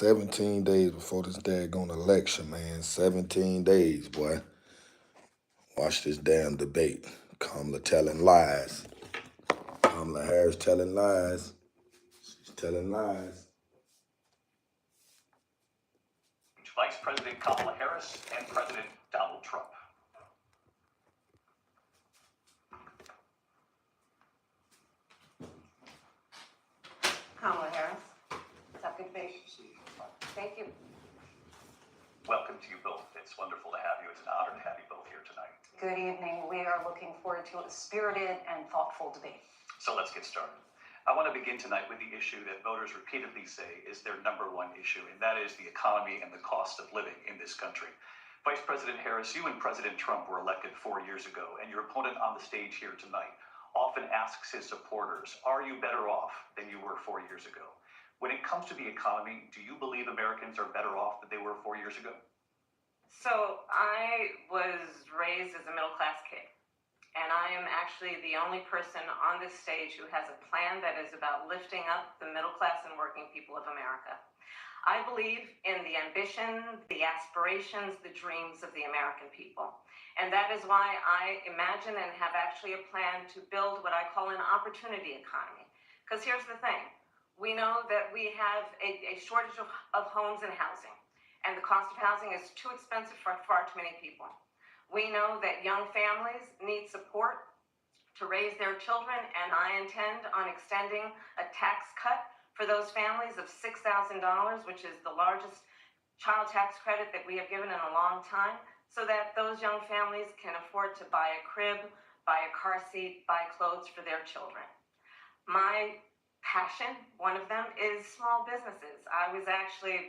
17 days before this daggone election, man. 17 days, boy. Watch this damn debate. Kamala telling lies. Kamala Harris telling lies. She's telling lies. Vice President Kamala Harris and President Donald Trump. Kamala Harris. It's up, good to be. Thank you. Welcome to you both. It's wonderful to have you. It's an honor to have you both here tonight. Good evening. We are looking forward to a spirited and thoughtful debate. So let's get started. I want to begin tonight with the issue that voters repeatedly say is their number one issue, and that is the economy and the cost of living in this country. Vice President Harris, you and President Trump were elected 4 years ago, and your opponent on the stage here tonight often asks his supporters, are you better off than you were 4 years ago? When it comes to the economy, do you believe Americans are better off than they were 4 years ago? So I was raised as a middle-class kid, and I am actually the only person on this stage who has a plan that is about lifting up the middle class and working people of America. I believe in the ambition, the aspirations, the dreams of the American people. And that is why I imagine and have actually a plan to build what I call an opportunity economy. Because here's the thing. We know that we have a shortage of homes and housing. And the cost of housing is too expensive for far too many people. We know that young families need support to raise their children, and I intend on extending a tax cut for those families of $6,000, which is the largest child tax credit that we have given in a long time, so that those young families can afford to buy a crib, buy a car seat, buy clothes for their children. My passion, one of them, is small businesses.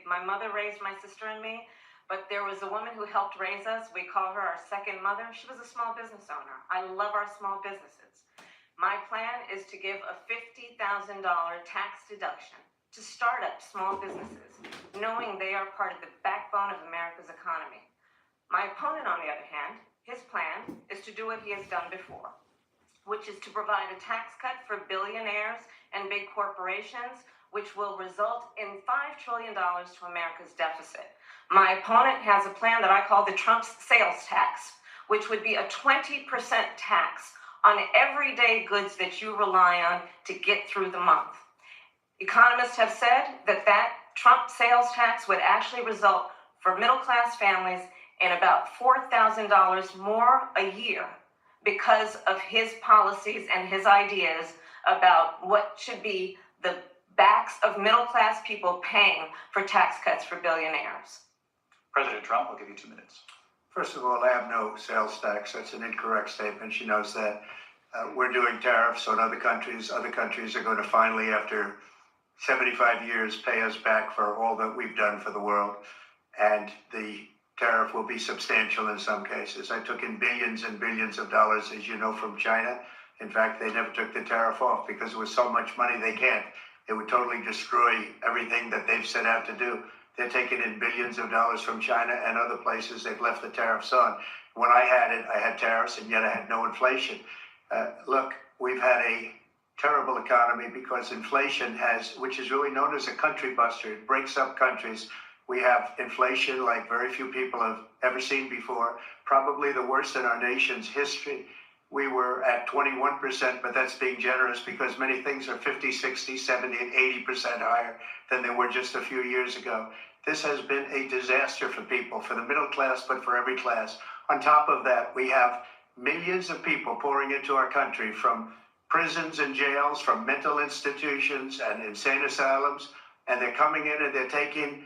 My mother raised my sister and me, but there was a woman who helped raise us. We call her our second mother. She was a small business owner. I love our small businesses. My plan is to give a $50,000 tax deduction to start up small businesses, knowing they are part of the backbone of America's economy. My opponent, on the other hand, his plan is to do what he has done before, which is to provide a tax cut for billionaires and big corporations, which will result in $5 trillion to America's deficit. My opponent has a plan that I call the Trump sales tax, which would be a 20% tax on everyday goods that you rely on to get through the month. Economists have said that Trump sales tax would actually result for middle-class families in about $4,000 more a year because of his policies and his ideas about what should be the backs of middle-class people paying for tax cuts for billionaires. President Trump, I'll give you 2 minutes. First of all, I have no sales tax. That's an incorrect statement. She knows that. We're doing tariffs on other countries. Other countries are going to finally, after 75 years, pay us back for all that we've done for the world. And the tariff will be substantial in some cases. I took in billions and billions of dollars, as you know, from China. In fact, they never took the tariff off because it was so much money they can't. It would totally destroy everything that they've set out to do. They're taking in billions of dollars from China and other places. They've left the tariffs on. When I had tariffs, and yet I had no inflation. Look, we've had a terrible economy because inflation which is really known as a country buster. It breaks up countries. We have inflation like very few people have ever seen before, probably the worst in our nation's history. We were at 21%, but that's being generous because many things are 50, 60, 70, and 80% higher than they were just a few years ago. This has been a disaster for people, for the middle class, but for every class. On top of that, we have millions of people pouring into our country from prisons and jails, from mental institutions and insane asylums, and they're coming in and they're taking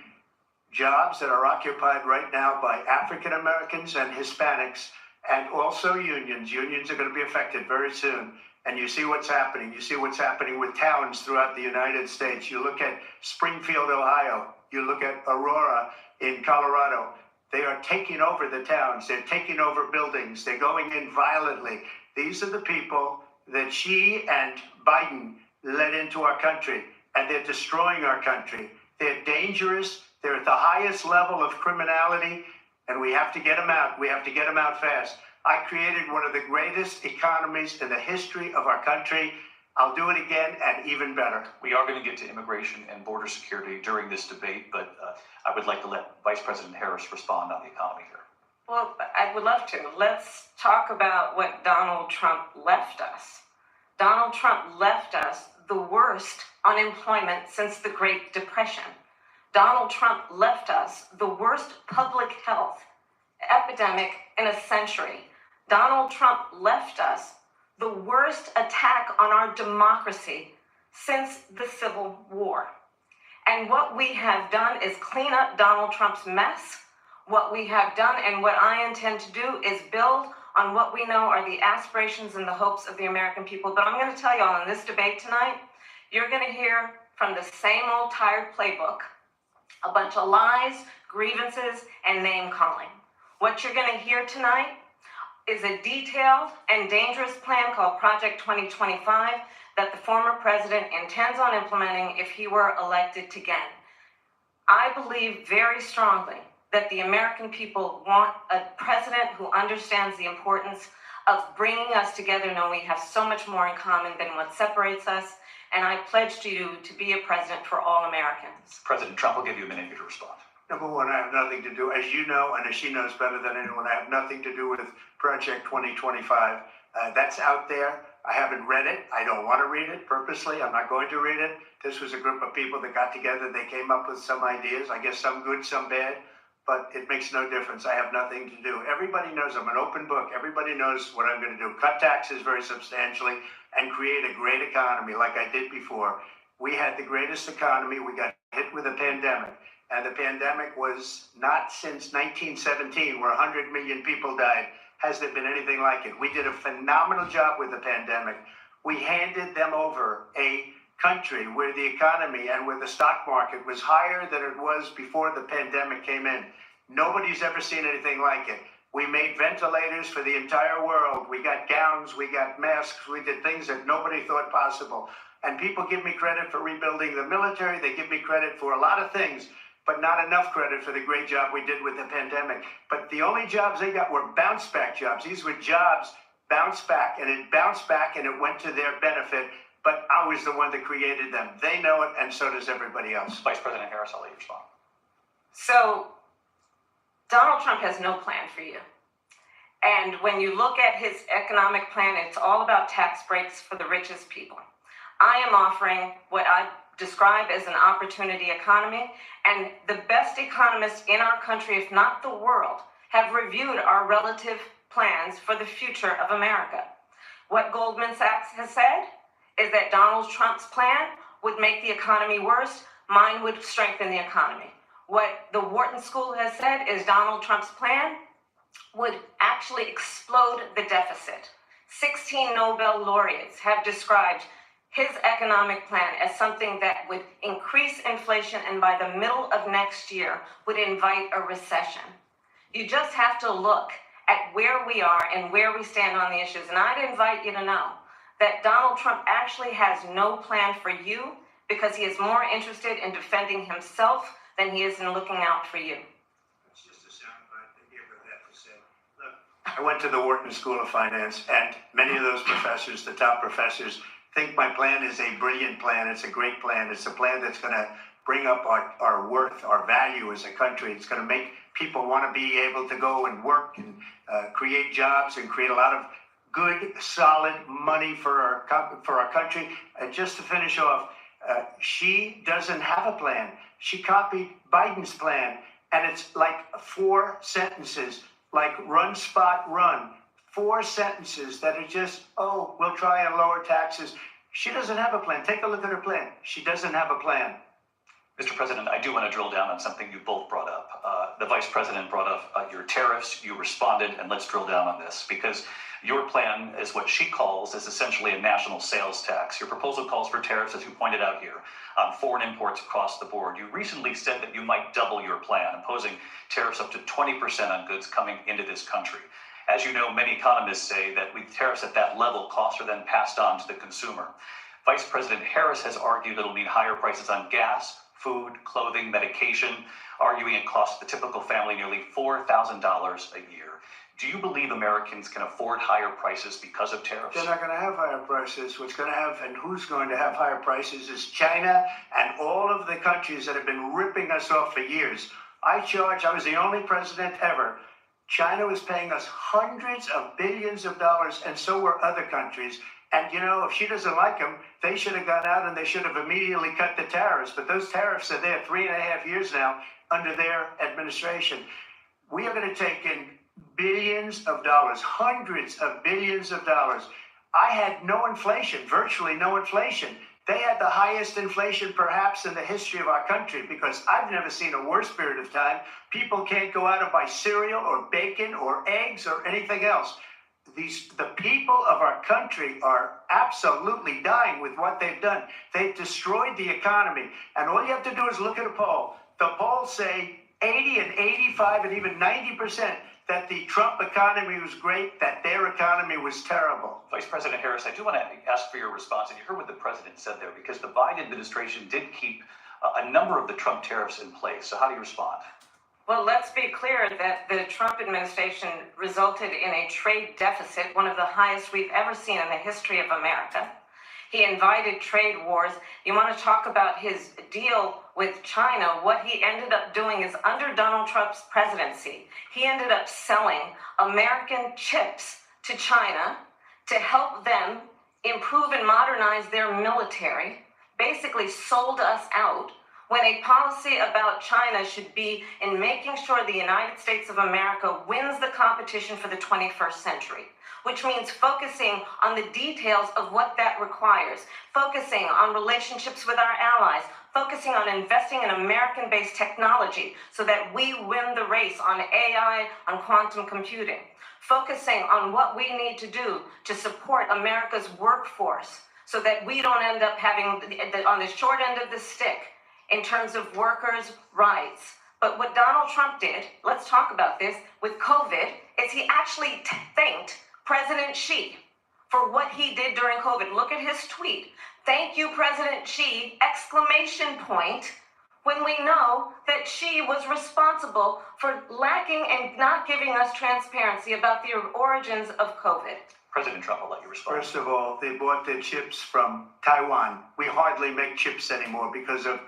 jobs that are occupied right now by African Americans and Hispanics, and also unions. Unions are going to be affected very soon. And you see what's happening. You see what's happening with towns throughout the United States. You look at Springfield, Ohio. You look at Aurora in Colorado. They are taking over the towns. They're taking over buildings. They're going in violently. These are the people that Xi and Biden led into our country, and they're destroying our country. They're dangerous. They're at the highest level of criminality, and we have to get them out. We have to get them out fast. I created one of the greatest economies in the history of our country. I'll do it again and even better. We are going to get to immigration and border security during this debate, but I would like to let Vice President Harris respond on the economy here. Well, I would love to. Let's talk about what Donald Trump left us. Donald Trump left us the worst unemployment since the Great Depression. Donald Trump left us the worst public health epidemic in a century. Donald Trump left us the worst attack on our democracy since the Civil War. And what we have done is clean up Donald Trump's mess. What we have done and what I intend to do is build on what we know are the aspirations and the hopes of the American people. But I'm going to tell you all in this debate tonight, you're going to hear from the same old tired playbook, a bunch of lies, grievances, and name calling. What you're going to hear tonight is a detailed and dangerous plan called Project 2025 that the former president intends on implementing if he were elected again. I believe very strongly that the American people want a president who understands the importance of bringing us together, knowing we have so much more in common than what separates us. And I pledge to you to be a president for all Americans. President Trump will give you a minute here to respond. Number one, I have nothing to do, as you know, and as she knows better than anyone, I have nothing to do with Project 2025. That's out there. I haven't read it. I don't want to read it purposely. I'm not going to read it. This was a group of people that got together. They came up with some ideas, I guess some good, some bad, but it makes no difference. I have nothing to do. Everybody knows I'm an open book. Everybody knows what I'm going to do. Cut taxes very substantially and create a great economy like I did before. We had the greatest economy. We got hit with a pandemic. And the pandemic was not since 1917, where 100 million people died, has there been anything like it. We did a phenomenal job with the pandemic. We handed them over a country where the economy and where the stock market was higher than it was before the pandemic came in. Nobody's ever seen anything like it. We made ventilators for the entire world. We got gowns, we got masks, we did things that nobody thought possible. And people give me credit for rebuilding the military. They give me credit for a lot of things, but not enough credit for the great job we did with the pandemic. But the only jobs they got were bounce back jobs. These were jobs bounced back, and it bounced back and it went to their benefit. But I was the one that created them. They know it, and so does everybody else. Vice President Harris, I'll let you respond. So Donald Trump has no plan for you. And when you look at his economic plan, it's all about tax breaks for the richest people. I am offering what I describe as an opportunity economy, and the best economists in our country, if not the world, have reviewed our relative plans for the future of America. What Goldman Sachs has said is that Donald Trump's plan would make the economy worse, mine would strengthen the economy. What the Wharton School has said is Donald Trump's plan would actually explode the deficit. 16 Nobel laureates have described his economic plan as something that would increase inflation and by the middle of next year would invite a recession. You just have to look at where we are and where we stand on the issues. And I'd invite you to know that Donald Trump actually has no plan for you because he is more interested in defending himself than he is in looking out for you. It's just a soundbite to hear what that to say. Look, I went to the Wharton School of Finance, and many of those professors, the top professors, think my plan is a brilliant plan. It's a great plan. It's a plan that's going to bring up our worth, our value as a country. It's going to make people want to be able to go and work and create jobs and create a lot of good, solid money for our country. And just to finish off, she doesn't have a plan. She copied Biden's plan, and it's like 4 sentences, like run, spot, run. 4 sentences that are just, oh, we'll try and lower taxes. She doesn't have a plan. Take a look at her plan. She doesn't have a plan. Mr. President, I do want to drill down on something you both brought up. The Vice President brought up your tariffs. You responded, and let's drill down on this, because your plan is what she calls is essentially a national sales tax. Your proposal calls for tariffs, as you pointed out here, on foreign imports across the board. You recently said that you might double your plan, imposing tariffs up to 20% on goods coming into this country. As you know, many economists say that with tariffs at that level, costs are then passed on to the consumer. Vice President Harris has argued it'll mean higher prices on gas, food, clothing, medication, arguing it costs the typical family nearly $4,000 a year. Do you believe Americans can afford higher prices because of tariffs? They're not going to have higher prices. What's going to have and who's going to have higher prices is China and all of the countries that have been ripping us off for years. I was the only president ever. China was paying us hundreds of billions of dollars, and so were other countries. And, you know, if she doesn't like them, they should have gone out and they should have immediately cut the tariffs. But those tariffs are there 3.5 years now under their administration. We are going to take in billions of dollars, hundreds of billions of dollars. I had no inflation, virtually no inflation. They had the highest inflation perhaps in the history of our country, because I've never seen a worse period of time. People can't go out and buy cereal or bacon or eggs or anything else. The people of our country are absolutely dying with what they've done. They've destroyed the economy. And all you have to do is look at a poll. The polls say 80 and 85 and even 90% that the Trump economy was great, that their economy was terrible. Vice President Harris, I do want to ask for your response. And you heard what the president said there, because the Biden administration did keep a number of the Trump tariffs in place. So how do you respond? Well, let's be clear that the Trump administration resulted in a trade deficit, one of the highest we've ever seen in the history of America. He invited trade wars. You want to talk about his deal with China? What he ended up doing is, under Donald Trump's presidency, he ended up selling American chips to China to help them improve and modernize their military, basically sold us out, when a policy about China should be in making sure the United States of America wins the competition for the 21st century, which means focusing on the details of what that requires, focusing on relationships with our allies, focusing on investing in American-based technology so that we win the race on AI, on quantum computing, focusing on what we need to do to support America's workforce so that we don't end up having on the short end of the stick in terms of workers' rights. But what Donald Trump did, let's talk about this, with COVID, is he actually thanked President Xi for what he did during COVID. Look at his tweet. Thank you, President Xi, exclamation point, when we know that Xi was responsible for lacking and not giving us transparency about the origins of COVID. President Trump, I'll let you respond. First of all, they bought their chips from Taiwan. We hardly make chips anymore because of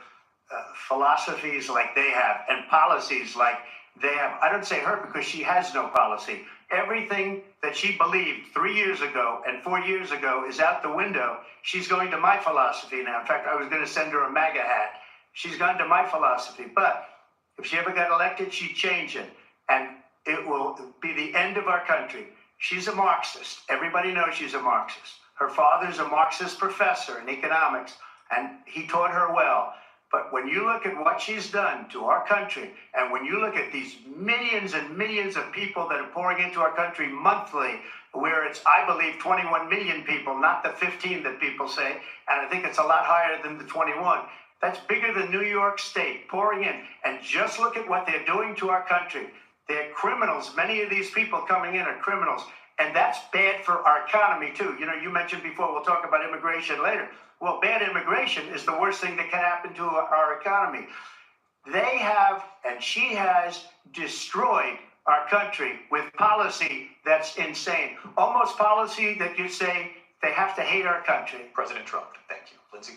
philosophies like they have and policies like they have. I don't say her because she has no policy. Everything that she believed 3 years ago and 4 years ago is out the window. She's going to my philosophy now. In fact, I was going to send her a MAGA hat. She's gone to my philosophy. But if she ever got elected, she'd change it. And it will be the end of our country. She's a Marxist. Everybody knows she's a Marxist. Her father's a Marxist professor in economics, and he taught her well. But when you look at what she's done to our country, and when you look at these millions and millions of people that are pouring into our country monthly, where it's, I believe, 21 million people, not the 15 that people say, and I think it's a lot higher than the 21. That's bigger than New York State pouring in. And just look at what they're doing to our country. They're criminals. Many of these people coming in are criminals. And that's bad for our economy, too. You know, you mentioned before, we'll talk about immigration later. Well, bad immigration is the worst thing that can happen to our economy. They have, and she has, destroyed our country with policy that's insane. Almost policy that you say they have to hate our country. President Trump, thank you. Lindsay?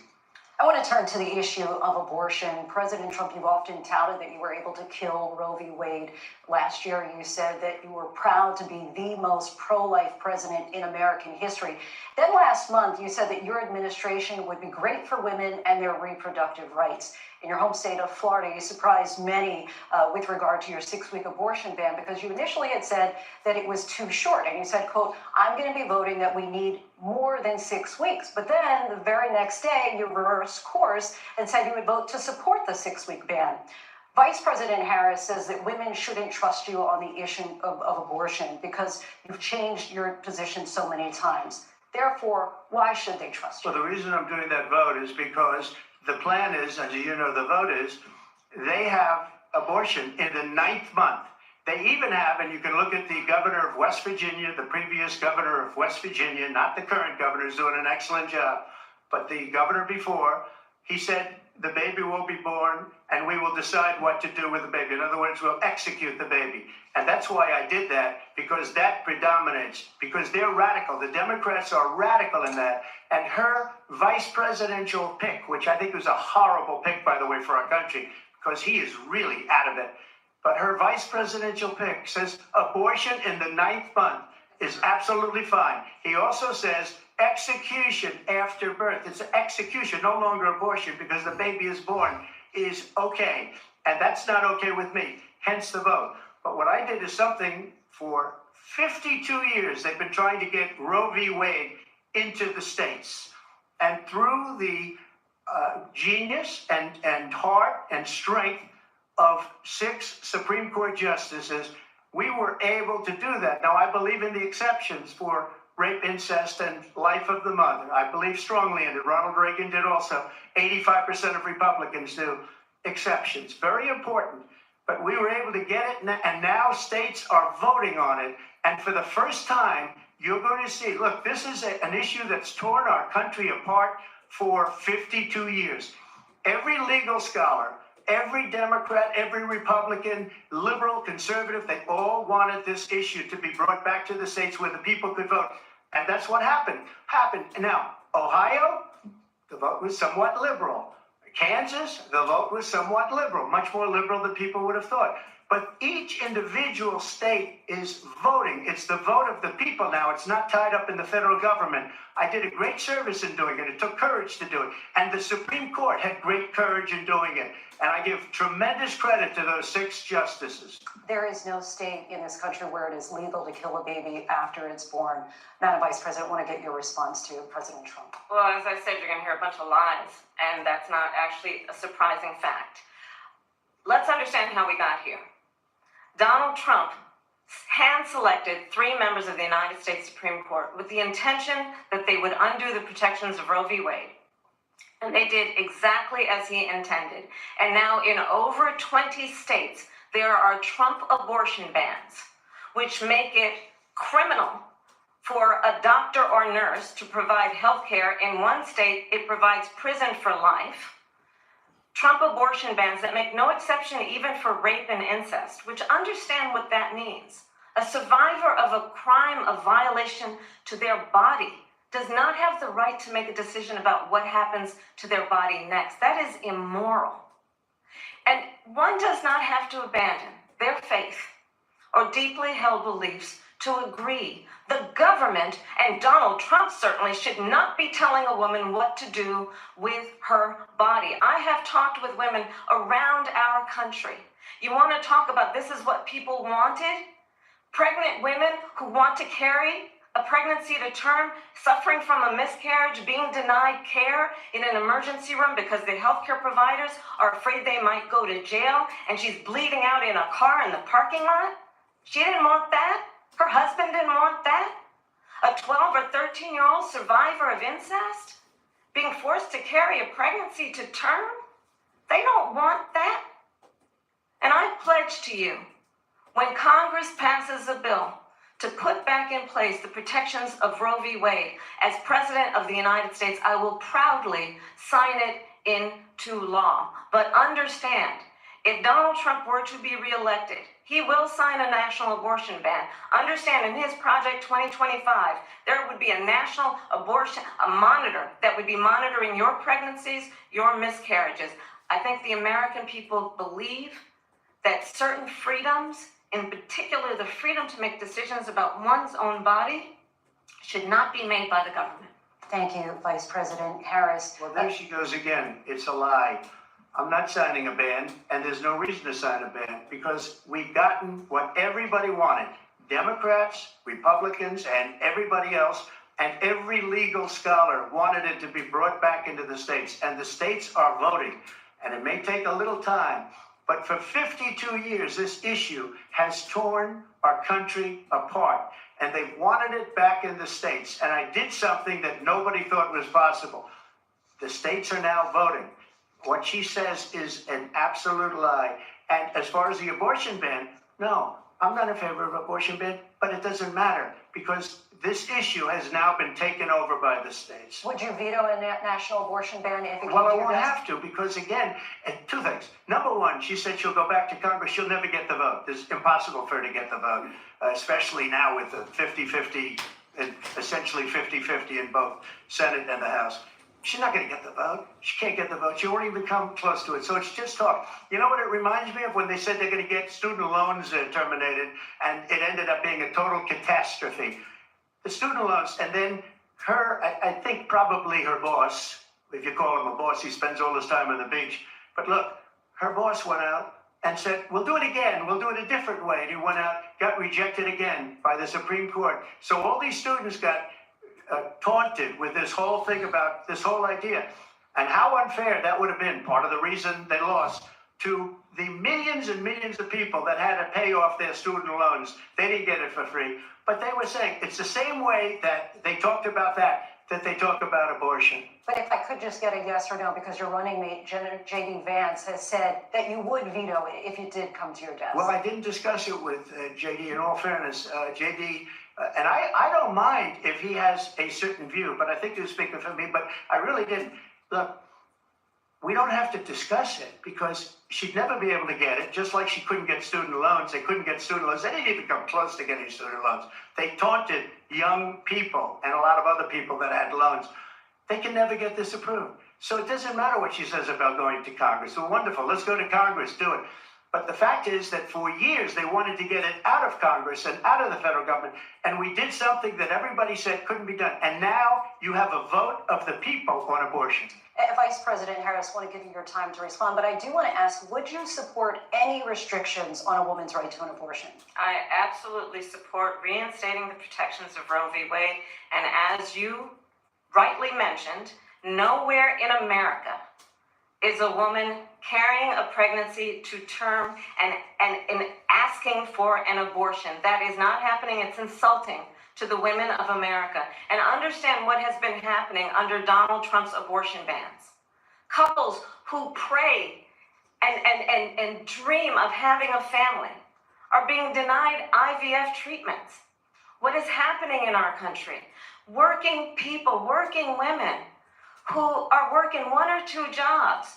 I want to turn to the issue of abortion. President Trump, you've often touted that you were able to kill Roe v. Wade last year. You said that you were proud to be the most pro-life president in American history. Then last month, you said that your administration would be great for women and their reproductive rights. In your home state of Florida, you surprised many with regard to your 6-week abortion ban, because you initially had said that it was too short. And you said, quote, I'm going to be voting that we need more than 6 weeks. But then the very next day, you reversed course and said you would vote to support the 6-week ban. Vice President Harris says that women shouldn't trust you on the issue of abortion because you've changed your position so many times. Therefore, why should they trust you? Well, the reason I'm doing that vote is because the plan is, as you know, the vote is, they have abortion in the 9th month. They even have, and you can look at the governor of West Virginia, the previous governor of West Virginia, not the current governor, is doing an excellent job, but the governor before, he said the baby will be born and we will decide what to do with the baby. In other words, we'll execute the baby. And that's why I did that, because that predominates, because they're radical. The Democrats are radical in that. And her vice presidential pick, which I think was a horrible pick, by the way, for our country, because he is really out of it. But her vice presidential pick says abortion in the 9th month is absolutely fine. He also says execution after birth. It's execution, no longer abortion, because the baby is born, is okay. And that's not okay with me, hence the vote. But what I did is something for 52 years, they've been trying to get Roe v. Wade into the states. And through the genius and heart and strength of 6 Supreme Court justices, we were able to do that. Now, I believe in the exceptions for rape, incest, and life of the mother. I believe strongly in it. Ronald Reagan did also. 85% of Republicans do. Exceptions. Very important. But we were able to get it, and now states are voting on it. And for the first time, you're going to see, look, this is an issue that's torn our country apart for 52 years. Every legal scholar, every Democrat, every Republican, liberal, conservative, they all wanted this issue to be brought back to the states where the people could vote. And that's what happened. Now, Ohio, the vote was somewhat liberal. Kansas, the vote was somewhat liberal, much more liberal than people would have thought. But each individual state is voting. It's the vote of the people now. It's not tied up in the federal government. I did a great service in doing it. It took courage to do it. And the Supreme Court had great courage in doing it. And I give tremendous credit to those 6 justices. There is no state in this country where it is legal to kill a baby after it's born. Madam Vice President, I want to get your response to President Trump. Well, as I said, you're going to hear a bunch of lies, and that's not actually a surprising fact. Let's understand how we got here. Donald Trump hand-selected 3 members of the United States Supreme Court with the intention that they would undo the protections of Roe v. Wade. And they did exactly as he intended. And now in over 20 states, there are Trump abortion bans, which make it criminal for a doctor or nurse to provide health care. In one state, it provides prison for life. Trump abortion bans that make no exception even for rape and incest, which understand what that means. A survivor of a crime of violation to their body does not have the right to make a decision about what happens to their body next. That is immoral. And one does not have to abandon their faith or deeply held beliefs to agree. The government, and Donald Trump certainly, should not be telling a woman what to do with her body. I have talked with women around our country. You want to talk about this is what people wanted? Pregnant women who want to carry a pregnancy to term, suffering from a miscarriage, being denied care in an emergency room because the healthcare providers are afraid they might go to jail, and she's bleeding out in a car in the parking lot. She didn't want that. Her husband didn't want that. A 12 or 13-year-old survivor of incest being forced to carry a pregnancy to term. They don't want that. And I pledge to you, when Congress passes a bill to put back in place the protections of Roe v. Wade, as President of the United States, I will proudly sign it into law. But understand, if Donald Trump were to be reelected, he will sign a national abortion ban. Understand, in his Project 2025, there would be a national abortion, a monitor that would be monitoring your pregnancies, your miscarriages. I think the American people believe that certain freedoms, in particular the freedom to make decisions about one's own body, should not be made by the government. Thank you, Vice President Harris. Well, there she goes again. It's a lie. I'm not signing a ban, and there's no reason to sign a ban, because we've gotten what everybody wanted. Democrats, Republicans, and everybody else, and every legal scholar wanted it to be brought back into the states, and the states are voting. And it may take a little time, but for 52 years, this issue has torn our country apart, and they've wanted it back in the states. And I did something that nobody thought was possible. The states are now voting. What she says is an absolute lie. And as far as the abortion ban, no, I'm not in favor of abortion ban, but it doesn't matter because this issue has now been taken over by the states. Would you veto a national abortion ban if it came Well, to I your won't desk? have to because, again, two things. Number one, she said she'll go back to Congress. She'll never get the vote. It's impossible for her to get the vote, especially now with the 50-50, essentially 50-50 in both Senate and the House. She's not going to get the vote. She can't get the vote. She won't even come close to it. So it's just talk. You know what it reminds me of? When they said they're going to get student loans terminated, and it ended up being a total catastrophe. The student loans, and then her, I think probably her boss, if you call him a boss, he spends all his time on the beach. But look, her boss went out and said, we'll do it again. We'll do it a different way. And he went out, got rejected again by the Supreme Court. So all these students got taunted with this whole thing about this whole idea. And how unfair that would have been, part of the reason they lost, to the millions and millions of people that had to pay off their student loans. They didn't get it for free. But they were saying it's the same way that they talked about that they talk about abortion. But if I could just get a yes or no, because your running mate, J.D. Vance, has said that you would veto it if it did come to your desk. Well, I didn't discuss it with J.D. In all fairness, J.D., and I don't mind if he has a certain view, but I think he was speaking for me, but I really didn't. Look, we don't have to discuss it because she'd never be able to get it, just like she couldn't get student loans. They couldn't get student loans. They didn't even come close to getting student loans. They taunted young people and a lot of other people that had loans. They can never get this approved. So it doesn't matter what she says about going to Congress. Well, wonderful. Let's go to Congress, do it. But the fact is that for years, they wanted to get it out of Congress and out of the federal government. And we did something that everybody said couldn't be done. And now you have a vote of the people on abortion. Vice President Harris, I want to give you your time to respond, but I do want to ask, would you support any restrictions on a woman's right to an abortion? I absolutely support reinstating the protections of Roe v. Wade. And as you rightly mentioned, nowhere in America is a woman carrying a pregnancy to term and asking for an abortion. That is not happening. It's insulting to the women of America. And understand what has been happening under Donald Trump's abortion bans. Couples who pray and dream of having a family are being denied IVF treatments. What is happening in our country? Working people, working women who are working 1 or 2 jobs,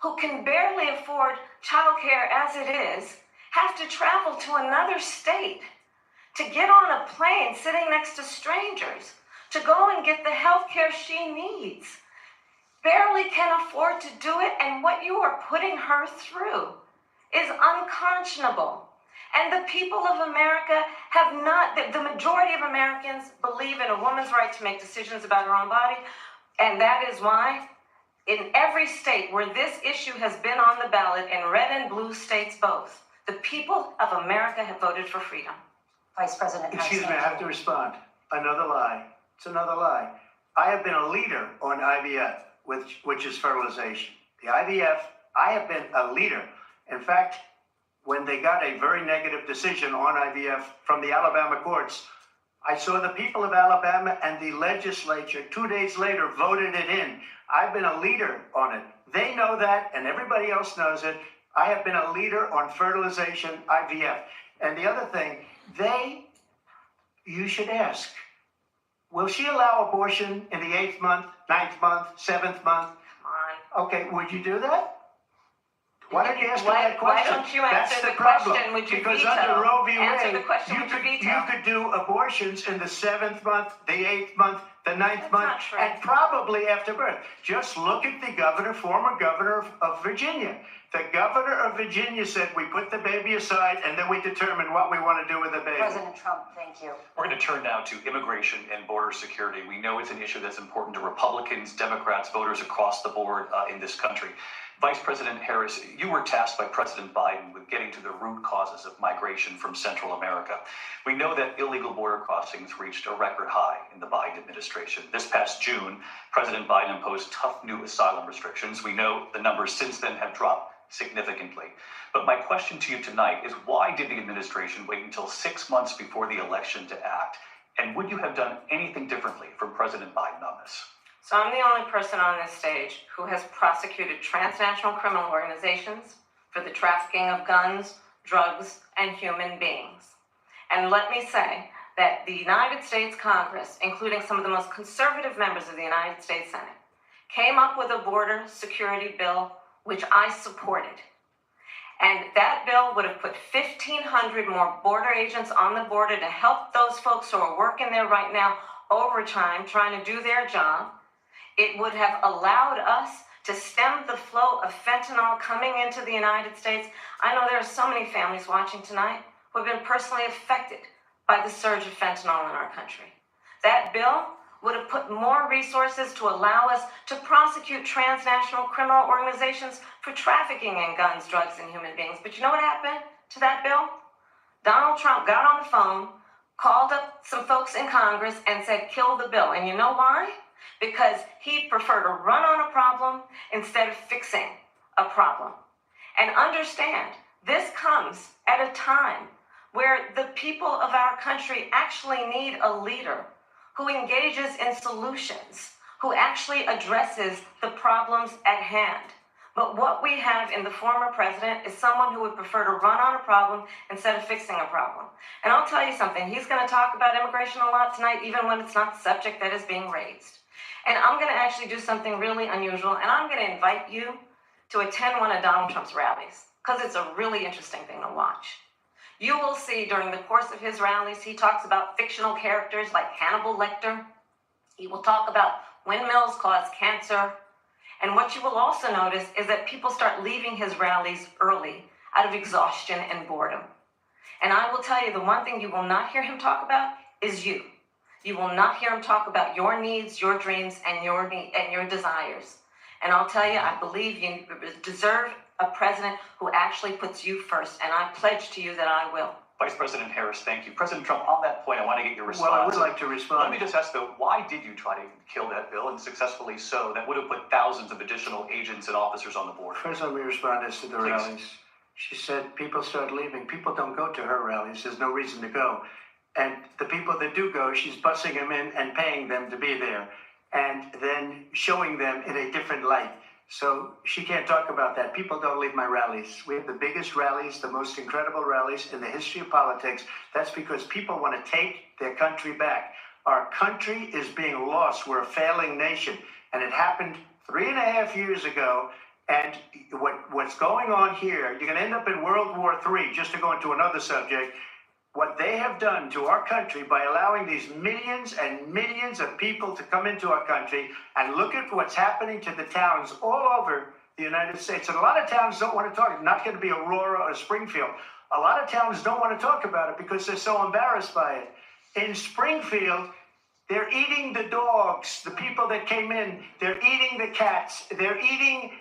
who can barely afford childcare as it is, have to travel to another state to get on a plane sitting next to strangers, to go and get the health care she needs, barely can afford to do it, and what you are putting her through is unconscionable. And the people of America have not, the majority of Americans believe in a woman's right to make decisions about her own body, and that is why in every state where this issue has been on the ballot, in red and blue states both, the people of America have voted for freedom. Vice President Harris. Excuse me, I have to respond. Another lie. It's another lie. I have been a leader on IVF, which is fertilization. The IVF, I have been a leader. In fact, when they got a very negative decision on IVF from the Alabama courts, I saw the people of Alabama and the legislature 2 days later voted it in. I've been a leader on it. They know that, and everybody else knows it. I have been a leader on fertilization, IVF. And the other thing, you should ask, will she allow abortion in the 8th month, 9th month, 7th month? Come on. Okay, would you do that? Why don't you ask that question? Why don't you answer That's the problem. question? Would you because veto? Under Roe v. Answer Wade, the question. Would you veto? you could do abortions in the 7th month, the 8th month, the 9th That's month, not true. and probably after birth. Just look at the governor, former governor of Virginia. The governor of Virginia said we put the baby aside and then we determine what we want to do with the baby. President Trump, thank you. We're going to turn now to immigration and border security. We know it's an issue that's important to Republicans, Democrats, voters across the board in this country. Vice President Harris, you were tasked by President Biden with getting to the root causes of migration from Central America. We know that illegal border crossings reached a record high in the Biden administration. This past June, President Biden imposed tough new asylum restrictions. We know the numbers since then have dropped significantly. But my question to you tonight is, why did the administration wait until 6 months before the election to act? And would you have done anything differently from President Biden on this? So I'm the only person on this stage who has prosecuted transnational criminal organizations for the trafficking of guns, drugs, and human beings. And let me say that the United States Congress, including some of the most conservative members of the United States Senate, came up with a border security bill, which I supported. And that bill would have put 1,500 more border agents on the border to help those folks who are working there right now overtime, trying to do their job. It would have allowed us to stem the flow of fentanyl coming into the United States. I know there are so many families watching tonight who have been personally affected by the surge of fentanyl in our country. That bill would have put more resources to allow us to prosecute transnational criminal organizations for trafficking in guns, drugs, and human beings. But you know what happened to that bill? Donald Trump got on the phone, called up some folks in Congress, and said, kill the bill. And you know why? Because he'd prefer to run on a problem instead of fixing a problem. And understand, this comes at a time where the people of our country actually need a leader who engages in solutions, who actually addresses the problems at hand. But what we have in the former president is someone who would prefer to run on a problem instead of fixing a problem. And I'll tell you something, he's going to talk about immigration a lot tonight, even when it's not the subject that is being raised. And I'm going to actually do something really unusual, and I'm going to invite you to attend one of Donald Trump's rallies, because it's a really interesting thing to watch. You will see during the course of his rallies, he talks about fictional characters like Hannibal Lecter. He will talk about windmills cause cancer. And what you will also notice is that people start leaving his rallies early out of exhaustion and boredom. And I will tell you, the one thing you will not hear him talk about is you. You will not hear him talk about your needs, your dreams, and your desires. And I'll tell you, I believe you deserve a president who actually puts you first, and I pledge to you that I will. Vice President Harris, thank you. President Trump, on that point, I want to get your response. Well, I would like to respond. Let me just ask, though, why did you try to kill that bill, and successfully so? That would have put thousands of additional agents and officers on the border. First, let me respond as to the Please. rallies. She said people start leaving. People don't go to her rallies. There's no reason to go. And the people that do go, she's bussing them in and paying them to be there, and then showing them in a different light. So she can't talk about that. People don't leave my rallies. We have the biggest rallies, the most incredible rallies in the history of politics. That's because people want to take their country back. Our country is being lost. We're a failing nation. And it happened 3.5 years ago. And what's going on here, you're going to end up in World War III, just to go into another subject. What they have done to our country by allowing these millions and millions of people to come into our country, and look at what's happening to the towns all over the United States. And a lot of towns don't want to talk. It's not going to be Aurora or Springfield. A lot of towns don't want to talk about it because they're so embarrassed by it. In Springfield, they're eating the dogs, the people that came in. They're eating the cats. They're eating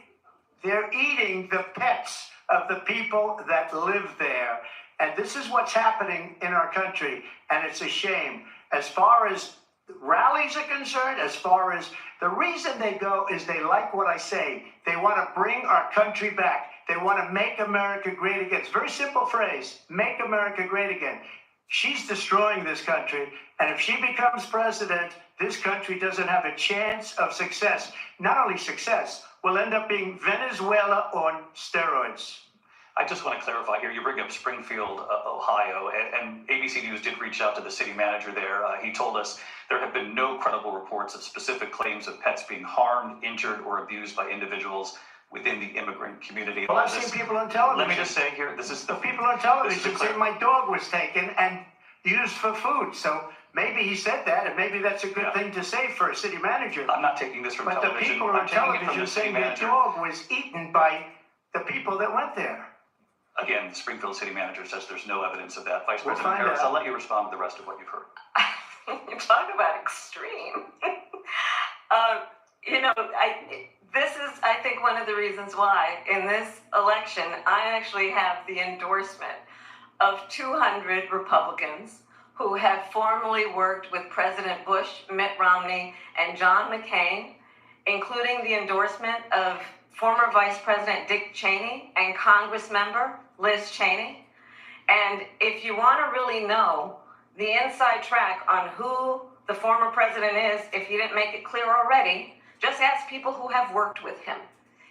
the pets of the people that live there. And this is what's happening in our country, and it's a shame. As far as rallies are concerned, as far as the reason they go is they like what I say. They want to bring our country back. They want to make America great again. It's a very simple phrase, make America great again. She's destroying this country, and if she becomes president, this country doesn't have a chance of success. Not only success, we'll end up being Venezuela on steroids. I just want to clarify here. You bring up Springfield, Ohio, and ABC News did reach out to the city manager there. He told us there have been no credible reports of specific claims of pets being harmed, injured, or abused by individuals within the immigrant community. Well, I've seen people on television. Let me just say here, this is the people on television say my dog was taken and used for food. So maybe he said that, and maybe that's a good thing to say for a city manager. I'm not taking this from television. But the people on television saying their dog was eaten by the people that went there. Again, the Springfield city manager says there's no evidence of that. Vice President Harris, I'll let you respond to the rest of what you've heard. You talk about extreme. This is, I think, one of the reasons why in this election, I actually have the endorsement of 200 Republicans who have formerly worked with President Bush, Mitt Romney, and John McCain, including the endorsement of former Vice President Dick Cheney and Congress member Liz Cheney. And if you want to really know the inside track on who the former president is, if you didn't make it clear already, just ask people who have worked with him.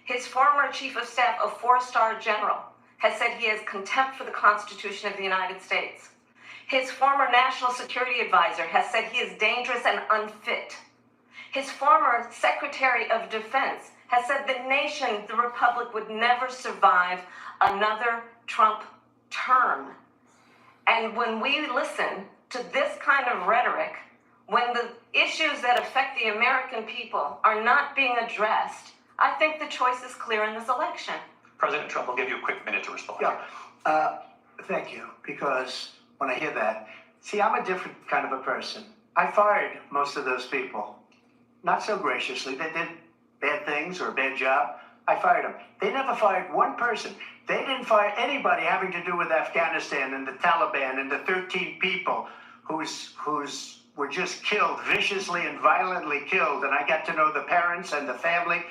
His former chief of staff, a 4-star general, has said he has contempt for the Constitution of the United States. His former national security advisor has said he is dangerous and unfit. His former Secretary of Defense has said the nation, the Republic, would never survive another Trump term. And when we listen to this kind of rhetoric, when the issues that affect the American people are not being addressed, I think the choice is clear in this election. President Trump, will give you a quick minute to respond. Yeah, thank you. Because when I hear that, see, I'm a different kind of a person. I fired most of those people, not so graciously. They did bad things or a bad job. I fired them. They never fired one person. They didn't fire anybody having to do with Afghanistan and the Taliban and the 13 people whose were just killed, viciously and violently killed. And I got to know the parents and the family.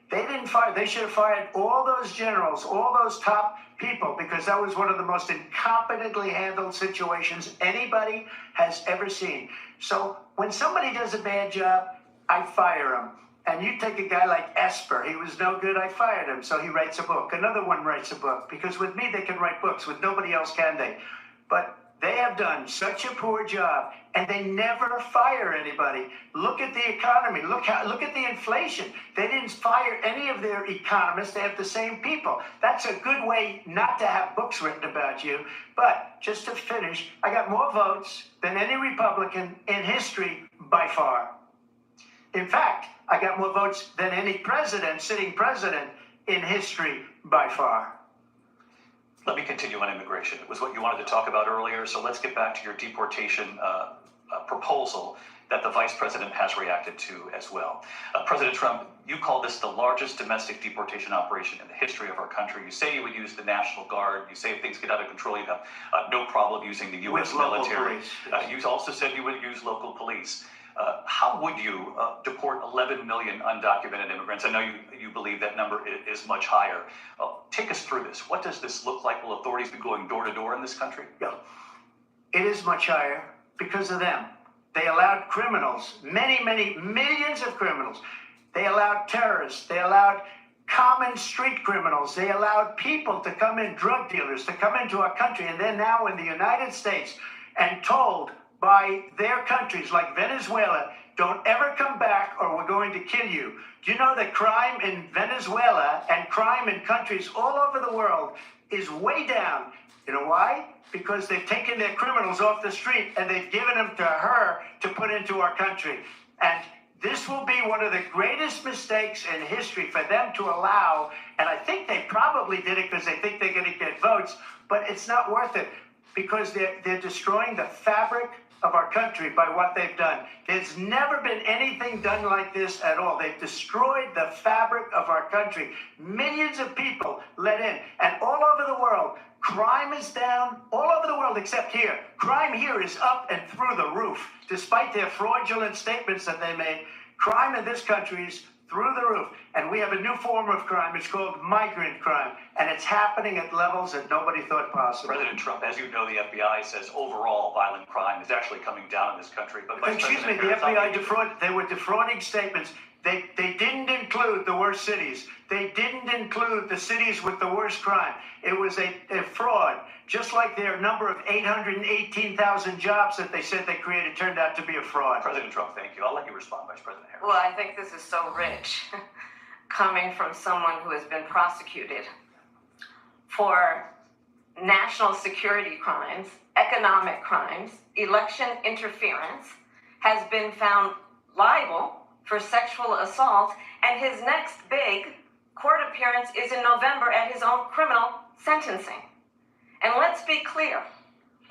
They didn't fire. They should have fired all those generals, all those top people, because that was one of the most incompetently handled situations anybody has ever seen. So when somebody does a bad job, I fire him. And you take a guy like Esper, he was no good, I fired him, so he writes a book. Another one writes a book, because with me they can write books, with nobody else can they? But they have done such a poor job, and they never fire anybody. Look at the economy. Look at the inflation. They didn't fire any of their economists. They have the same people. That's a good way not to have books written about you. But just to finish, I got more votes than any Republican in history by far. In fact, I got more votes than any sitting president in history by far. Let me continue on immigration. It was what you wanted to talk about earlier, so let's get back to your deportation proposal that the vice president has reacted to as well. President Trump, you call this the largest domestic deportation operation in the history of our country. You say you would use the National Guard. You say if things get out of control, you'd have no problem using the U.S. military. You also said you would use local police. How would you deport 11 million undocumented immigrants? I know you believe that number is much higher. Take us through this. What does this look like? Will authorities be going door to door in this country? Yeah. It is much higher because of them. They allowed criminals, many, many millions of criminals. They allowed terrorists. They allowed common street criminals. They allowed people to come in, drug dealers, to come into our country. And they're now in the United States and told by their countries like Venezuela, don't ever come back or we're going to kill you. Do you know that crime in Venezuela and crime in countries all over the world is way down? You know why? Because they've taken their criminals off the street and they've given them to her to put into our country. And this will be one of the greatest mistakes in history for them to allow. And I think they probably did it because they think they're going to get votes, but it's not worth it because they're destroying the fabric of our country by what they've done. There's never been anything done like this at all. They've destroyed the fabric of our country. Millions of people let in, and all over the world, crime is down all over the world except here. Crime here is up and through the roof. Despite their fraudulent statements that they made, crime in this country is through the roof. And we have a new form of crime. It's called migrant crime. And it's happening at levels that nobody thought possible. President Trump, as you know, the FBI says overall violent crime is actually coming down in this country. But excuse me, the FBI they were defrauding statements. They didn't include the worst cities. They didn't include the cities with the worst crime. It was a fraud. Just like their number of 818,000 jobs that they said they created turned out to be a fraud. President Trump, thank you. I'll let you respond, Vice President Harris. Well, I think this is so rich, coming from someone who has been prosecuted for national security crimes, economic crimes, election interference, has been found liable for sexual assault, and his next big court appearance is in November at his own criminal sentencing. And let's be clear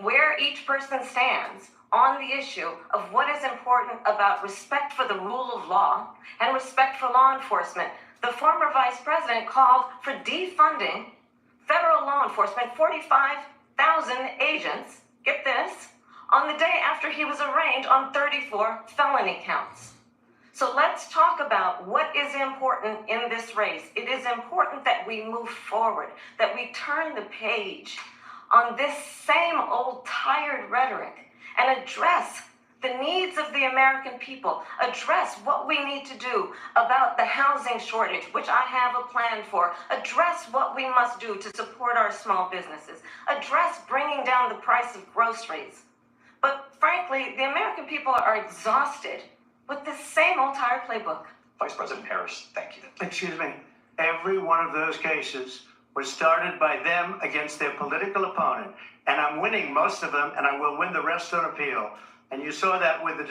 where each person stands on the issue of what is important about respect for the rule of law and respect for law enforcement. The former vice president called for defunding federal law enforcement, 45,000 agents, get this, on the day after he was arraigned on 34 felony counts. So let's talk about what is important in this race. It is important that we move forward, that we turn the page on this same old tired rhetoric and address the needs of the American people, address what we need to do about the housing shortage, which I have a plan for, address what we must do to support our small businesses, address bringing down the price of groceries. But frankly, the American people are exhausted with this same old tired playbook. Vice President Harris, thank you. Excuse me. Every one of those cases was started by them against their political opponent. And I'm winning most of them, and I will win the rest on appeal. And you saw that with the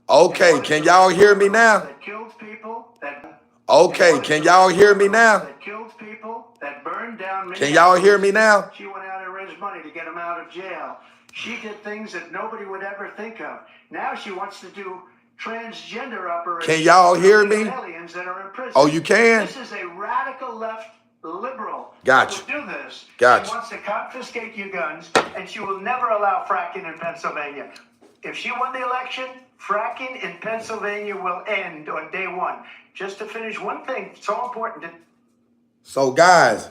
Okay, can y'all hear me now? that kills people, Okay, can y'all hear me now? that kills people, that burned down Can y'all hear me now? She went out and raised money to get him out of jail. She did things that nobody would ever think of. Now she wants to do transgender operations. Can y'all hear me? Aliens that are in prison. Oh, you can? This is a radical left liberal. Gotcha. That would do this. Gotcha. She wants to confiscate your guns, and she will never allow fracking in Pennsylvania. If she won the election, fracking in Pennsylvania will end on day one. Just to finish one thing, so important. So guys,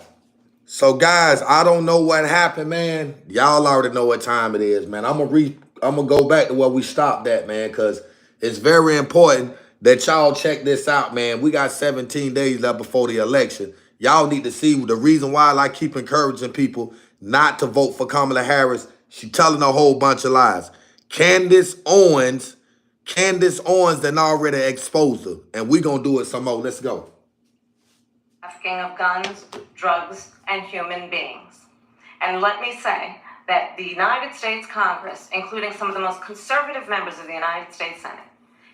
I don't know what happened, man. Y'all already know what time it is, man. I'm gonna go back to where we stopped at, man, because it's very important that y'all check this out, man. We got 17 days left before the election. Y'all need to see the reason why I keep encouraging people not to vote for Kamala Harris. She telling a whole bunch of lies. Candace Owens done already exposed her, and we gonna do it some more. Let's go. Trafficking of guns, drugs, and human beings. And let me say that the United States Congress, including some of the most conservative members of the United States Senate,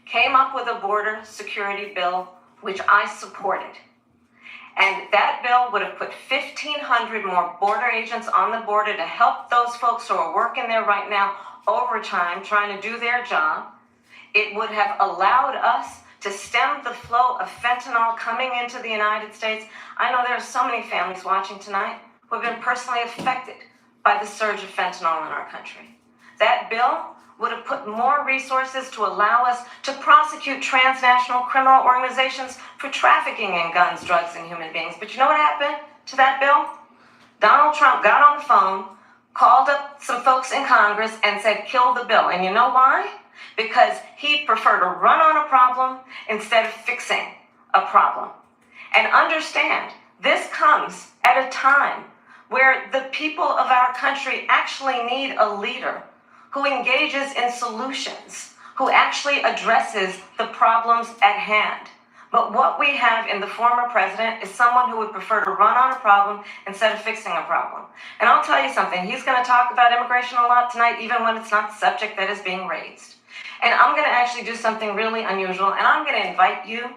came up with a border security bill, which I supported. And that bill would have put 1,500 more border agents on the border to help those folks who are working there right now overtime, trying to do their job. It would have allowed us to stem the flow of fentanyl coming into the United States. I know there are so many families watching tonight who have been personally affected by the surge of fentanyl in our country. That bill would have put more resources to allow us to prosecute transnational criminal organizations for trafficking in guns, drugs, and human beings. But you know what happened to that bill? Donald Trump got on the phone, called up some folks in Congress, and said, kill the bill. And you know why? Because he preferred to run on a problem instead of fixing a problem. And understand, this comes at a time where the people of our country actually need a leader who engages in solutions, who actually addresses the problems at hand. But what we have in the former president is someone who would prefer to run on a problem instead of fixing a problem. And I'll tell you something, he's going to talk about immigration a lot tonight, even when it's not the subject that is being raised. And I'm going to actually do something really unusual, and I'm going to invite you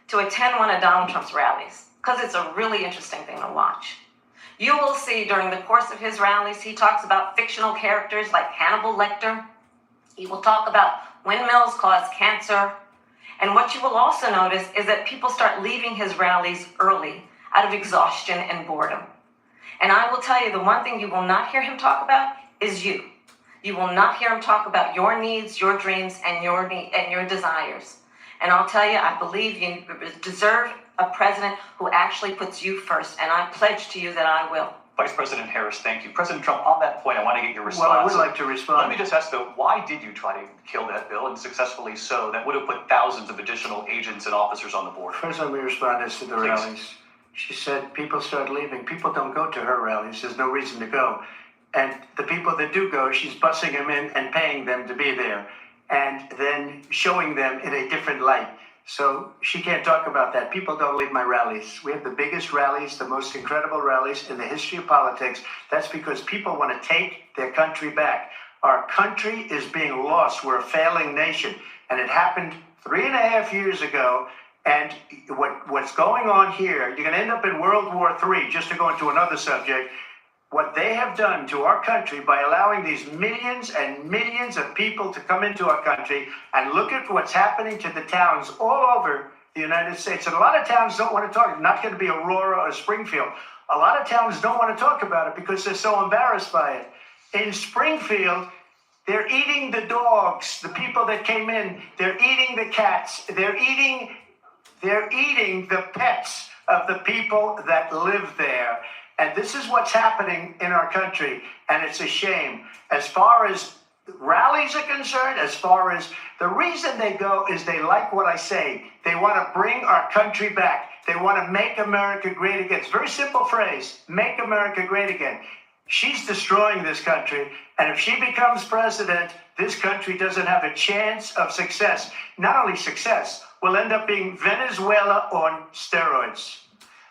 to attend one of Donald Trump's rallies, because it's a really interesting thing to watch. You will see during the course of his rallies, he talks about fictional characters like Hannibal Lecter. He will talk about windmills cause cancer. And what you will also notice is that people start leaving his rallies early out of exhaustion and boredom. And I will tell you, the one thing you will not hear him talk about is you. You will not hear him talk about your needs, your dreams, and your desires. And I'll tell you, I believe you deserve a president who actually puts you first, and I pledge to you that I will. Vice President Harris, thank you. President Trump, on that point, I want to get your response. Well, I would like to respond. Let me just ask, though, why did you try to kill that bill, and successfully so, that would have put thousands of additional agents and officers on the border? First, let me respond as to the rallies. She said people start leaving. People don't go to her rallies. There's no reason to go. And the people that do go, she's bussing them in and paying them to be there, and then showing them in a different light. So she can't talk about that. People don't leave my rallies. We have the biggest rallies, the most incredible rallies in the history of politics. That's because people want to take their country back. Our country is being lost. We're a failing nation. And it happened 3.5 years ago. And what's going on here, you're going to end up in World War III, just to go into another subject. What they have done to our country by allowing these millions and millions of people to come into our country, and look at what's happening to the towns all over the United States. And a lot of towns don't want to talk. Not going to be Aurora or Springfield. A lot of towns don't want to talk about it because they're so embarrassed by it. In Springfield, they're eating the dogs, the people that came in. They're eating the cats. They're eating the pets of the people that live there. And this is what's happening in our country, and it's a shame. As far as rallies are concerned, as far as the reason they go is they like what I say. They want to bring our country back. They want to make America great again. It's a very simple phrase, make America great again. She's destroying this country, and if she becomes president, this country doesn't have a chance of success. Not only success, we'll end up being Venezuela on steroids.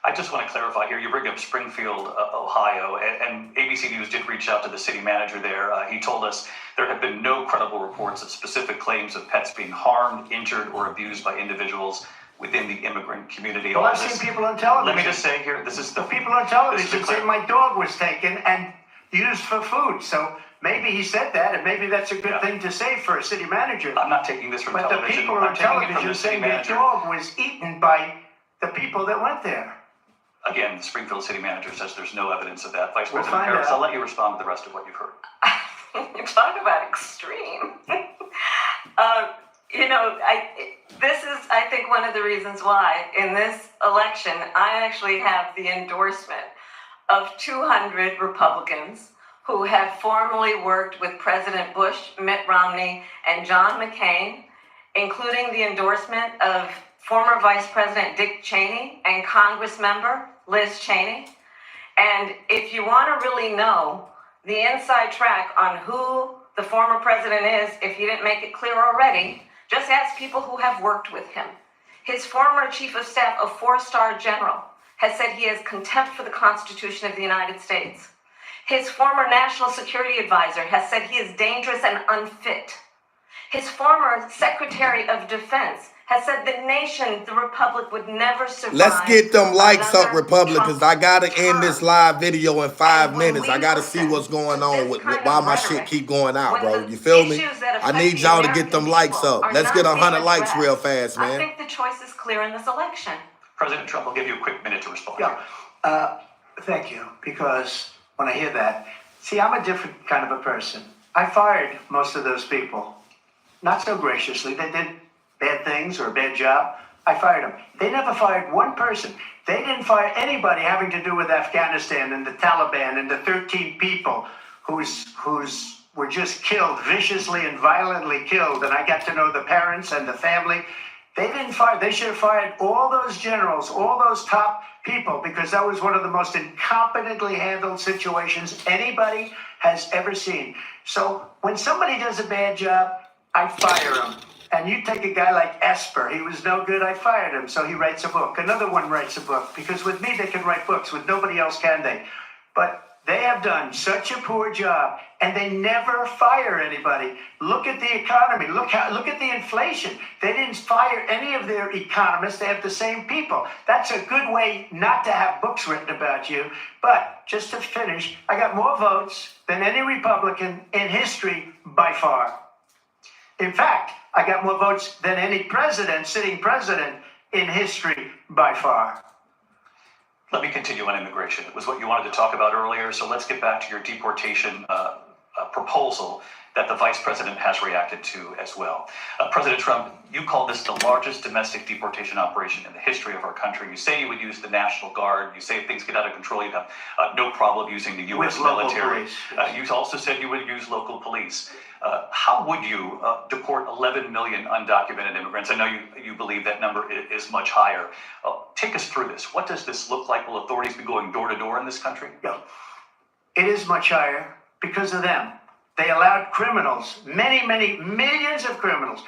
I just want to clarify here. You bring up Springfield, Ohio, and ABC News did reach out to the city manager there. He told us there have been no credible reports of specific claims of pets being harmed, injured, or abused by individuals within the immigrant community. Well, All I've this. seen people on television. Let me just say here, this is The the people on television say my dog was taken and used for food. So maybe he said that, and maybe that's a good thing to say for a city manager. I'm not taking this from But television. the people I'm on taking it from television the city saying their manager. dog was eaten by the people that went there. Again, the Springfield city manager says there's no evidence of that. Vice We'll President find Harris, out. I'll let you respond to the rest of what you've heard. You talk about extreme. This is, I think, one of the reasons why in this election, I actually have the endorsement of 200 Republicans who have formerly worked with President Bush, Mitt Romney, and John McCain, including the endorsement of former Vice President Dick Cheney and Congress member Liz Cheney. And if you want to really know the inside track on who the former president is, if he didn't make it clear already, just ask people who have worked with him. His former chief of staff, a 4-star general, has said he has contempt for the Constitution of the United States. His former national security advisor has said he is dangerous and unfit. His former secretary of defense has said the nation, the republic, would never survive. Let's get them likes up, another Republicans. I gotta end this term. live video in 5 And when minutes. we I gotta see listen what's going to on this with kind why of my shit rhetoric, keep going out, when bro. the You feel me? issues that I affect need the y'all to get them American likes people up. are Let's not get being 100 likes real addressed, fast, I man. think the choice is clear in this election. President Trump will give you a quick minute to respond. Yeah, thank you. Because when I hear that, see, I'm a different kind of a person. I fired most of those people, not so graciously. They did bad things or a bad job. I fired them. They never fired one person. They didn't fire anybody having to do with Afghanistan and the Taliban and the 13 people who's were just killed, viciously and violently killed. And I got to know the parents and the family. They didn't fire. They should have fired all those generals, all those top people, because that was one of the most incompetently handled situations anybody has ever seen. So when somebody does a bad job, I fire them. And you take a guy like Esper, he was no good, I fired him, so he writes a book. Another one writes a book, because with me they can write books, with nobody else can they? But they have done such a poor job, and they never fire anybody. Look at the economy, look at the inflation. They didn't fire any of their economists, they have the same people. That's a good way not to have books written about you. But just to finish, I got more votes than any Republican in history by far. In fact, I got more votes than any sitting president in history by far. Let me continue on immigration. It was what you wanted to talk about earlier, so let's get back to your deportation proposal that the vice president has reacted to as well. President Trump, you call this the largest domestic deportation operation in the history of our country. You say you would use the National Guard. You say if things get out of control, you'd have no problem using the U.S. With local military. police. You also said you would use local police. How would you deport 11 million undocumented immigrants? I know you believe that number is much higher. Take us through this. What does this look like? Will authorities be going door to door in this country? Yeah. It is much higher because of them. They allowed criminals, many, many millions of criminals.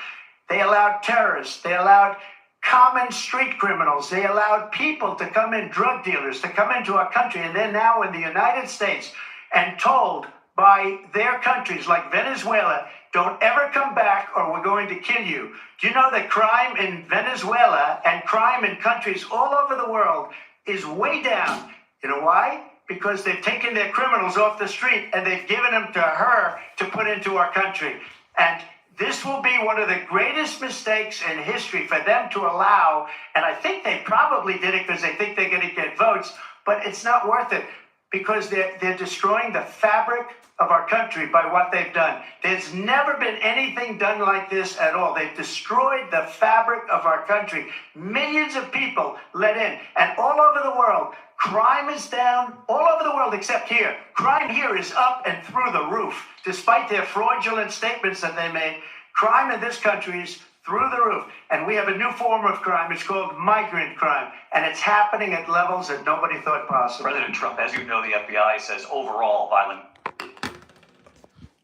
They allowed terrorists. They allowed common street criminals. They allowed people to come in, drug dealers, to come into our country. And they're now in the United States and told by their countries like Venezuela, don't ever come back or we're going to kill you. Do you know that crime in Venezuela and crime in countries all over the world is way down? You know why? Because they've taken their criminals off the street and they've given them to her to put into our country. And this will be one of the greatest mistakes in history for them to allow. And I think they probably did it because they think they're going to get votes, but it's not worth it because they're destroying the fabric of our country by what they've done. There's never been anything done like this at all. They've destroyed the fabric of our country. Millions of people let in, and all over the world, crime is down, all over the world except here. Crime here is up and through the roof. Despite their fraudulent statements that they made, crime in this country is through the roof. And we have a new form of crime. It's called migrant crime. And it's happening at levels that nobody thought possible. President Trump, as you know, the FBI says overall violent.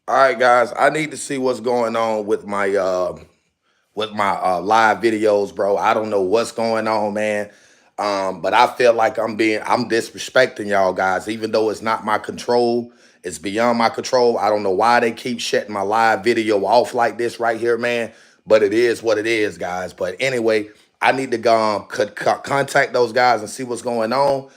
All right, guys, I need to see what's going on with my live videos, bro. I don't know what's going on, man. But I feel like I'm disrespecting y'all guys, even though it's not my control. It's beyond my control. I don't know why they keep shutting my live video off like this right here, man. But it is what it is, guys. But anyway, I need to contact those guys and see what's going on.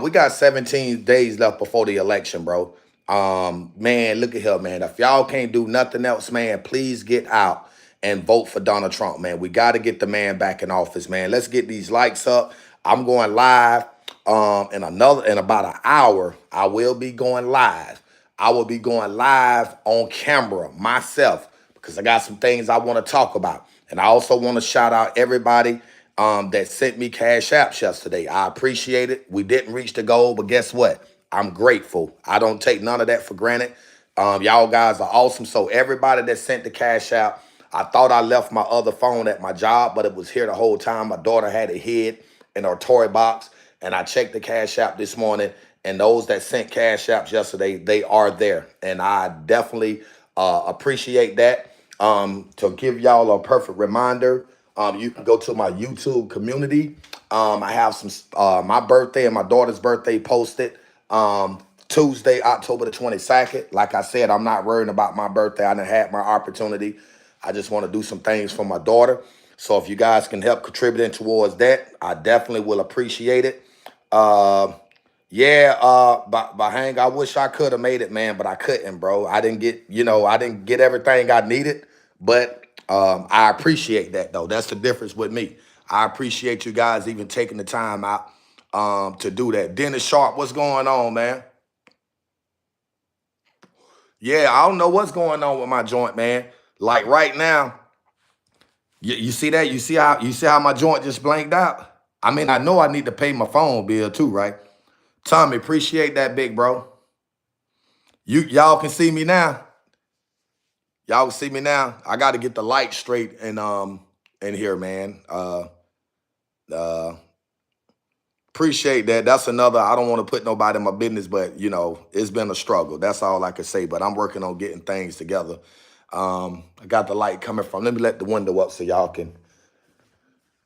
We got 17 days left before the election, bro. Man, look at here, man. If y'all can't do nothing else, man, please get out and vote for Donald Trump, man. We got to get the man back in office, man. Let's get these likes up. I'm going live in about an hour. I will be going live. I will be going live on camera myself because I got some things I want to talk about. And I also want to shout out everybody that sent me cash apps yesterday. I appreciate it. We didn't reach the goal, but guess what? I'm grateful. I don't take none of that for granted. Y'all guys are awesome. So everybody that sent the cash out, I thought I left my other phone at my job, but it was here the whole time. My daughter had it hid in her toy box, and I checked the cash app this morning, and those that sent cash apps yesterday, they are there. And I definitely appreciate that. To give y'all a perfect reminder, you can go to my YouTube community. I have some my birthday and my daughter's birthday posted Tuesday, October the 22nd. Like I said, I'm not worrying about my birthday. I done had my opportunity. I just want to do some things for my daughter. So if you guys can help contributing towards that, I definitely will appreciate it. Yeah, but Hang, I wish I could have made it, man, but I couldn't, bro. I didn't get everything I needed, but I appreciate that though. That's the difference with me. I appreciate you guys even taking the time out to do that. Dennis Sharp, what's going on, man? Yeah, I don't know what's going on with my joint, man. Like right now, you see that? You see how my joint just blanked out? I mean, I know I need to pay my phone bill too, right? Tommy, appreciate that, big bro. Y'all can see me now. Y'all can see me now. I got to get the light straight in here, man. Uh, Appreciate that. That's another. I don't want to put nobody in my business, but it's been a struggle. That's all I can say. But I'm working on getting things together. I got the light coming from. Let me let the window up so y'all can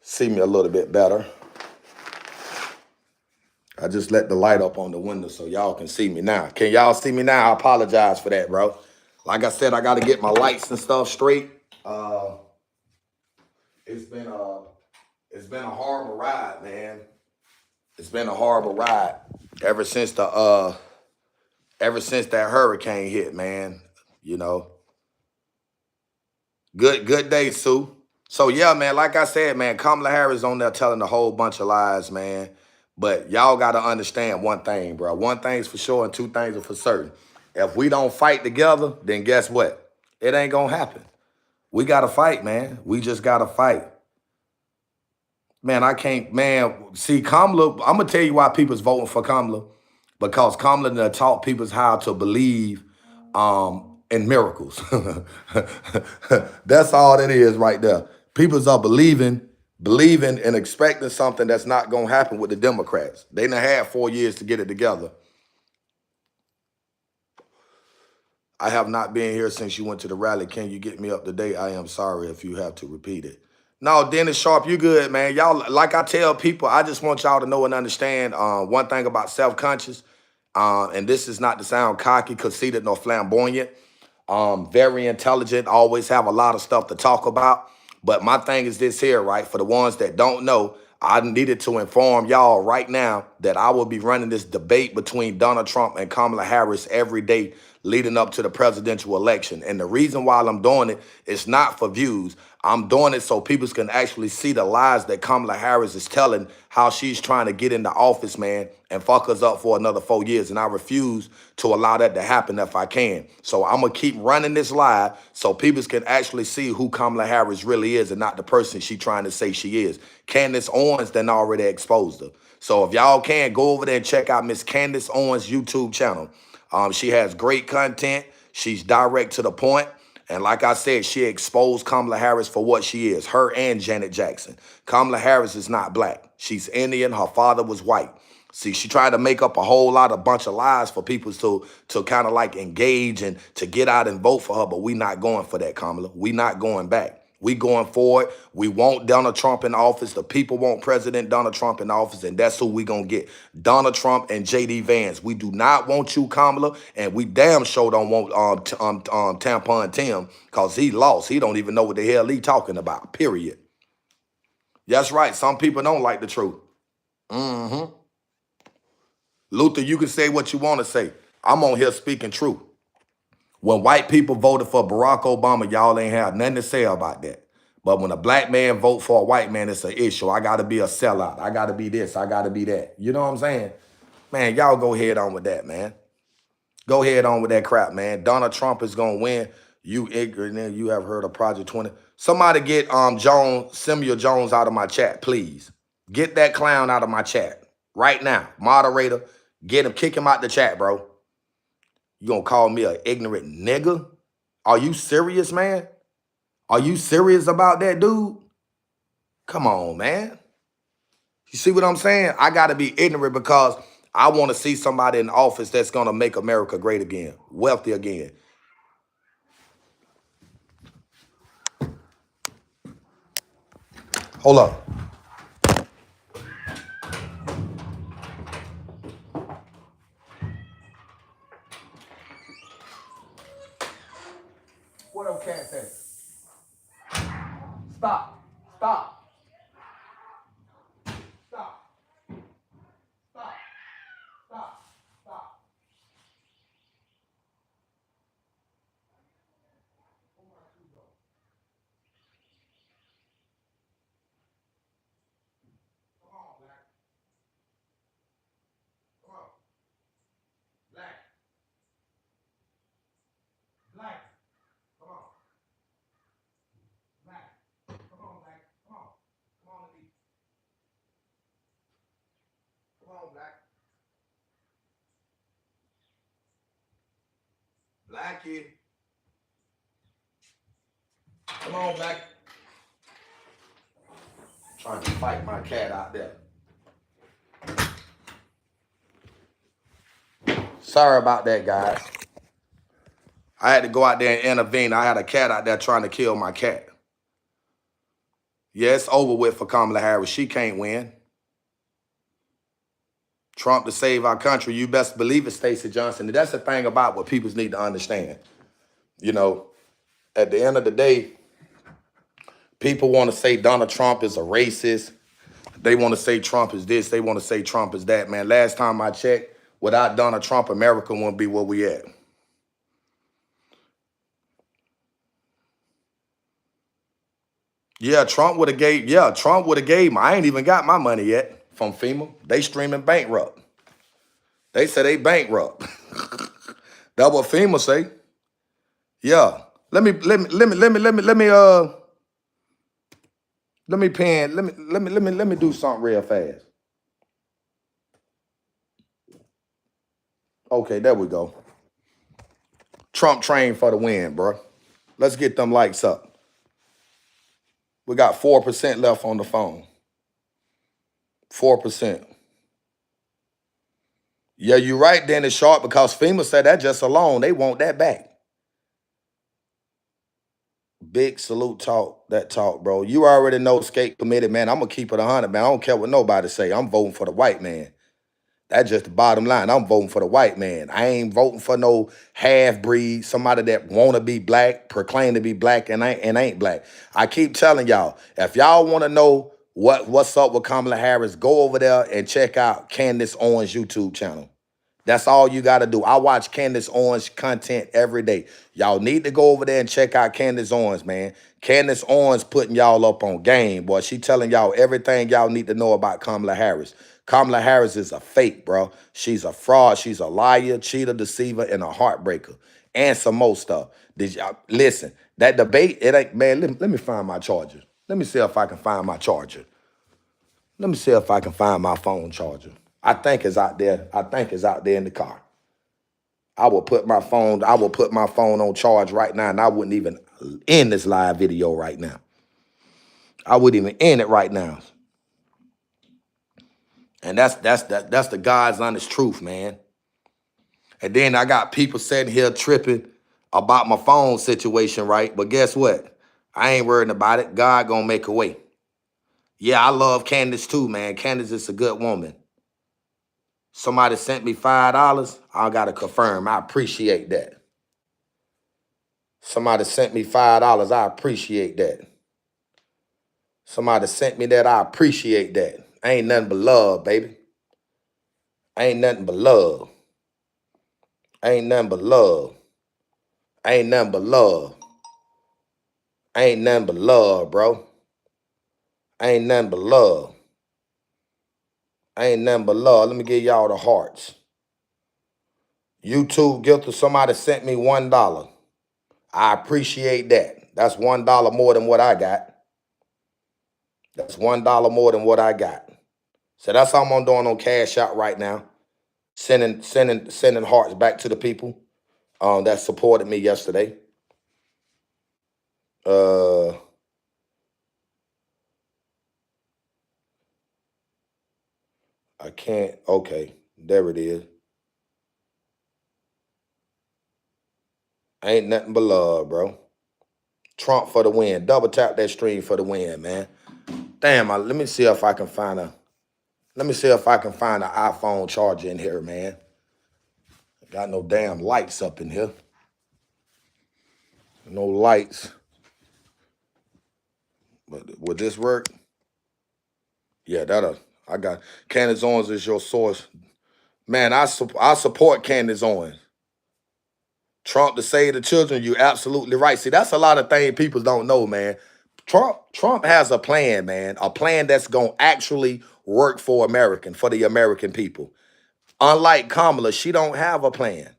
see me a little bit better. I just let the light up on the window so y'all can see me now. Can y'all see me now? I apologize for that, bro. Like I said, I got to get my lights and stuff straight. It's been a horrible ride, man. It's been a horrible ride ever since that hurricane hit, man. Good day, Sue. So yeah, man, like I said, man, Kamala Harris on there telling a whole bunch of lies, man. But y'all got to understand one thing, bro. One thing's for sure and two things are for certain. If we don't fight together, then guess what? It ain't gonna happen. We gotta fight, man. We just gotta fight. Man, I can't, man. See, Kamala, I'm gonna tell you why people's voting for Kamala. Because Kamala done taught people how to believe in miracles. That's all it is right there. People's are believing and expecting something that's not gonna happen with the Democrats. They done had 4 years to get it together. I have not been here since you went to the rally. Can you get me up to date? I am sorry if you have to repeat it. No, Dennis Sharp, you good, man. Y'all, like I tell people, I just want y'all to know and understand one thing about self-conscious, and this is not to sound cocky, conceited, nor flamboyant. Very intelligent, always have a lot of stuff to talk about. But my thing is this here, right? For the ones that don't know, I needed to inform y'all right now that I will be running this debate between Donald Trump and Kamala Harris every day leading up to the presidential election. And the reason why I'm doing it is not for views. I'm doing it so people can actually see the lies that Kamala Harris is telling, how she's trying to get into office, man, and fuck us up for another 4 years. And I refuse to allow that to happen if I can. So I'm going to keep running this lie so people can actually see who Kamala Harris really is and not the person she trying to say she is. Candace Owens then already exposed her. So if y'all can, go over there and check out Miss Candace Owens' YouTube channel. She has great content. She's direct to the point. And like I said, she exposed Kamala Harris for what she is, her and Janet Jackson. Kamala Harris is not black. She's Indian. Her father was white. See, she tried to make up a bunch of lies for people to kind of like engage and to get out and vote for her. But we not going for that, Kamala. We not going back. We going forward. We want Donald Trump in office. The people want President Donald Trump in office, and that's who we going to get. Donald Trump and J.D. Vance. We do not want you, Kamala, and we damn sure don't want Tampon Tim because he lost. He don't even know what the hell he talking about, period. That's right. Some people don't like the truth. Mm-hmm. Luther, you can say what you want to say. I'm on here speaking truth. When white people voted for Barack Obama, y'all ain't have nothing to say about that. But when a black man vote for a white man, it's an issue. I got to be a sellout. I got to be this. I got to be that. You know what I'm saying? Man, y'all go ahead on with that, man. Go ahead on with that crap, man. Donald Trump is going to win. You ignorant, you have heard of Project 20. Somebody get Samuel Jones out of my chat, please. Get that clown out of my chat right now. Moderator, get him, kick him out the chat, bro. You gonna call me an ignorant nigga? Are you serious, man? Are you serious about that, dude? Come on, man. You see what I'm saying? I gotta be ignorant because I want to see somebody in office that's gonna make America great again, wealthy again. Hold up. What up, cat say? Stop. Stop. Stop. Stop. Stop. Stop. Come on, Black. Come on. Black. Black. Come on. Black. Come on, Black. Come on. Come on, Elise. Come on, Black. Blackie. Come on, Black. Trying to fight my cat out there. Sorry about that, guys. I had to go out there and intervene. I had a cat out there trying to kill my cat. Yeah, it's over with for Kamala Harris. She can't win. Trump to save our country. You best believe it, Stacey Johnson. And that's the thing about what people need to understand. You know, at the end of the day, people want to say Donald Trump is a racist. They want to say Trump is this. They want to say Trump is that, man. Last time I checked, without Donald Trump, America wouldn't be where we at. Yeah, Trump would have gave me. I ain't even got my money yet from FEMA. They streaming bankrupt. They say they bankrupt. That's what FEMA say. Yeah. Let me do something real fast. Okay, there we go. Trump train for the win, bro. Let's get them likes up. We got 4% left on the phone. 4%. Yeah, you're right, Dennis Sharp, because FEMA said that just alone, they want that back. Big salute talk, that talk, bro. You already know Escape Committee, man. I'm going to keep it 100, man. I don't care what nobody say. I'm voting for the white man. That's just the bottom line. I'm voting for the white man. I ain't voting for no half-breed, somebody that want to be black, proclaim to be black, and ain't black. I keep telling y'all, if y'all want to know what's up with Kamala Harris, go over there and check out Candace Owens' YouTube channel. That's all you got to do. I watch Candace Owens content every day. Y'all need to go over there and check out Candace Owens, man. Candace Owens putting y'all up on game, boy. She telling y'all everything y'all need to know about Kamala Harris. Kamala Harris is a fake, bro. She's a fraud. She's a liar, cheater, deceiver, and a heartbreaker. And some more stuff. Did y'all listen? That debate, it ain't, man, let me find my charger. Let me see if I can find my charger. Let me see if I can find my phone charger. I think it's out there. I think it's out there in the car. I will put my phone on charge right now, and I wouldn't even end this live video right now. I wouldn't even end it right now. And that's the God's honest truth, man. And then I got people sitting here tripping about my phone situation, right? But guess what? I ain't worried about it. God gonna make a way. Yeah, I love Candace too, man. Candace is a good woman. Somebody sent me $5. I gotta confirm. I appreciate that. Somebody sent me $5. I appreciate that. Somebody sent me that. I appreciate that. Ain't nothing but love, baby. Ain't nothing but love. Ain't nothing but love. Ain't nothing but love. Ain't nothing but love, bro. Ain't nothing but love. Ain't nothing but love. Let me give y'all the hearts. YouTube guilty. Somebody sent me $1. I appreciate that. That's $1 more than what I got. That's $1 more than what I got. So that's all I'm doing on Cash Out right now. Sending hearts back to the people that supported me yesterday. I can't. Okay, there it is. Ain't nothing but love, bro. Trump for the win. Double tap that stream for the win, man. Damn, let me see if I can find an iPhone charger in here, man. Got no damn lights up in here. No lights. But would this work? Yeah, I got Candace Owens is your source. Man, I support Candace Owens. Trump to save the children, you absolutely right. See, that's a lot of things people don't know, man. Trump has a plan, man. A plan that's gonna actually work for the American people. Unlike Kamala, she don't have a plan.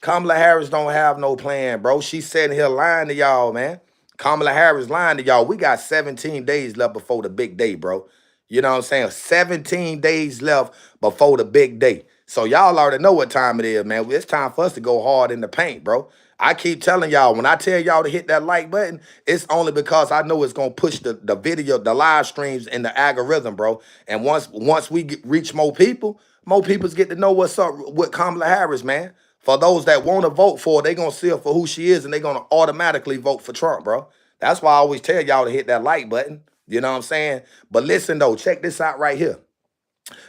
Kamala Harris don't have no plan, bro. She's sitting here lying to y'all, man. Kamala Harris lying to y'all. We got 17 days left before the big day, bro. You know what I'm saying? 17 days left before the big day. So y'all already know what time it is, man. It's time for us to go hard in the paint, bro. I keep telling y'all, when I tell y'all to hit that like button, it's only because I know it's going to push the video, the live streams in the algorithm, bro. And once we reach more people's get to know what's up with Kamala Harris, man. For those that want to vote for her, they going to see her for who she is, and they're going to automatically vote for Trump, bro. That's why I always tell y'all to hit that like button. You know what I'm saying? But listen, though, check this out right here.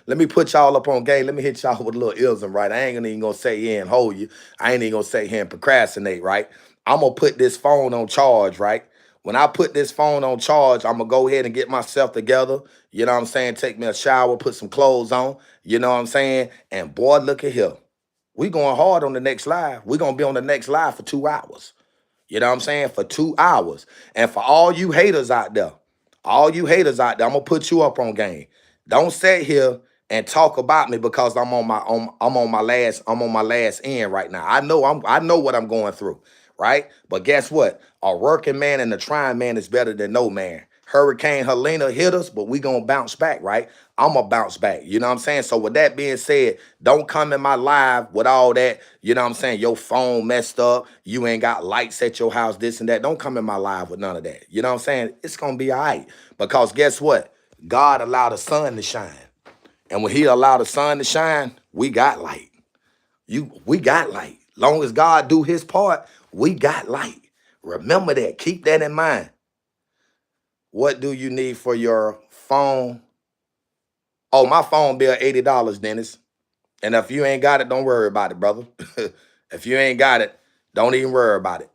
Let me put y'all up on game. Let me hit y'all with a little ism, right? I ain't even gonna say here and hold you. I ain't even gonna say here and procrastinate, right? I'm gonna put this phone on charge, right? When I put this phone on charge, I'm gonna go ahead and get myself together. You know what I'm saying? Take me a shower, put some clothes on. You know what I'm saying? And boy, look at here. We going hard on the next live. We gonna be on the next live for 2 hours. You know what I'm saying? For 2 hours. And for all you haters out there, I'm gonna put you up on game. Don't sit here and talk about me because I'm on my last end right now. I know what I'm going through, right? But guess what? A working man and a trying man is better than no man. Hurricane Helena hit us, but we gonna bounce back, right? I'm gonna bounce back. You know what I'm saying? So with that being said, don't come in my live with all that, you know what I'm saying? Your phone messed up, you ain't got lights at your house, this and that. Don't come in my live with none of that. You know what I'm saying? It's gonna be all right. Because guess what? God allowed the sun to shine. And when he allowed the sun to shine, we got light. We got light. Long as God do his part, we got light. Remember that. Keep that in mind. What do you need for your phone? Oh, my phone bill $80, Dennis. And if you ain't got it, don't worry about it, brother. If you ain't got it, don't even worry about it.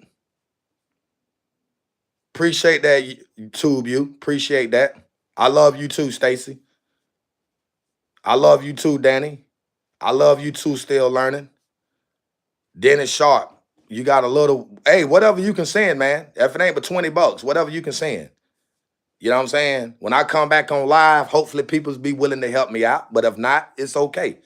Appreciate that, YouTube. You appreciate that. I love you too, Stacy. I love you too, Danny. I love you too, still learning. Dennis Sharp, you got a little, hey, whatever you can send, man. If it ain't but $20, whatever you can send. You know what I'm saying? When I come back on live, hopefully people be willing to help me out. But if not, it's okay.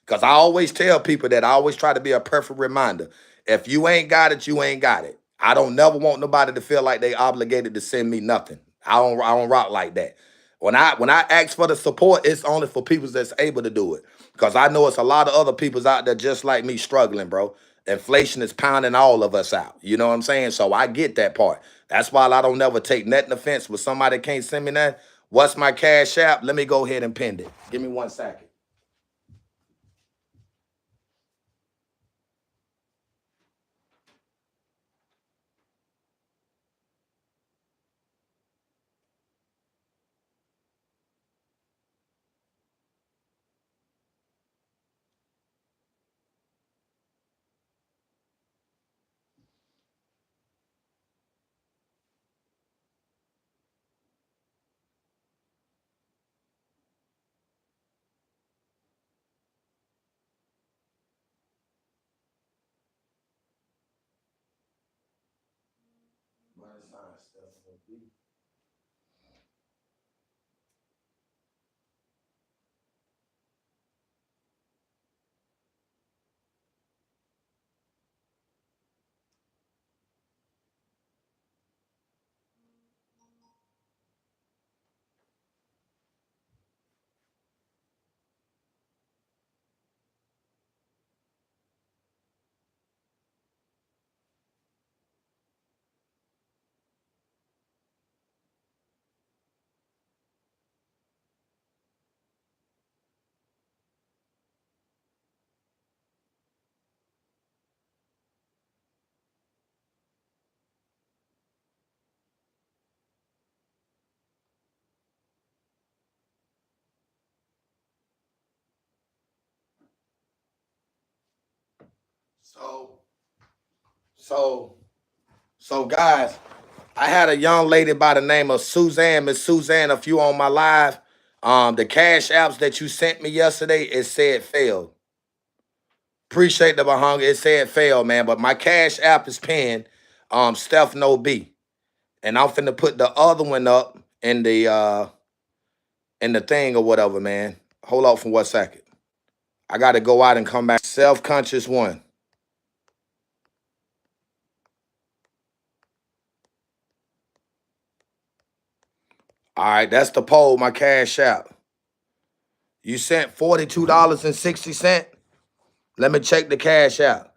Because I always tell people that I always try to be a perfect reminder. If you ain't got it, you ain't got it. I don't never want nobody to feel like they obligated to send me nothing. I don't rock like that. When I ask for the support, it's only for people that's able to do it. Because I know it's a lot of other people's out there just like me struggling, bro. Inflation is pounding all of us out. You know what I'm saying? So I get that part. That's why I don't never take nothing offense when somebody can't send me that. What's my cash app? Let me go ahead and pin it. Give me 1 second. So, so, so, guys, I had a young lady by the name of Suzanne. Miss Suzanne, if you on my live, the cash apps that you sent me yesterday, it said failed. Appreciate the Bahanga. It said failed, man. But my cash app is pinned, Steph No B. And I'm finna put the other one up in the thing or whatever, man. Hold on for 1 second. I gotta go out and come back. Self-conscious one. All right, that's the poll, my cash app. You sent $42.60. Let me check the cash app.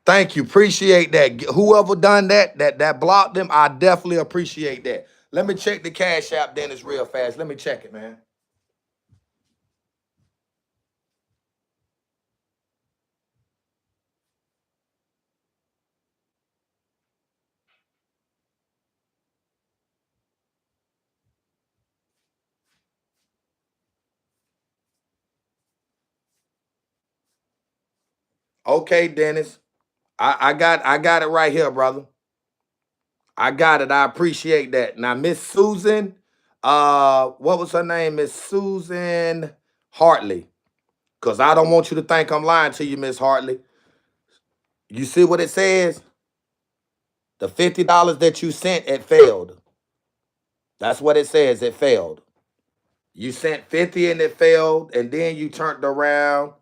Thank you. Appreciate that. Whoever done that blocked them, I definitely appreciate that. Let me check the cash app, Dennis, real fast. Let me check it, man. Okay, Dennis. I got it right here, brother. I got it. I appreciate that. Now, Miss Susan, what was her name? Miss Susan Hartley. Because I don't want you to think I'm lying to you, Miss Hartley. You see what it says? The $50 that you sent, it failed. That's what it says. It failed. You sent 50 and it failed, and then you turned around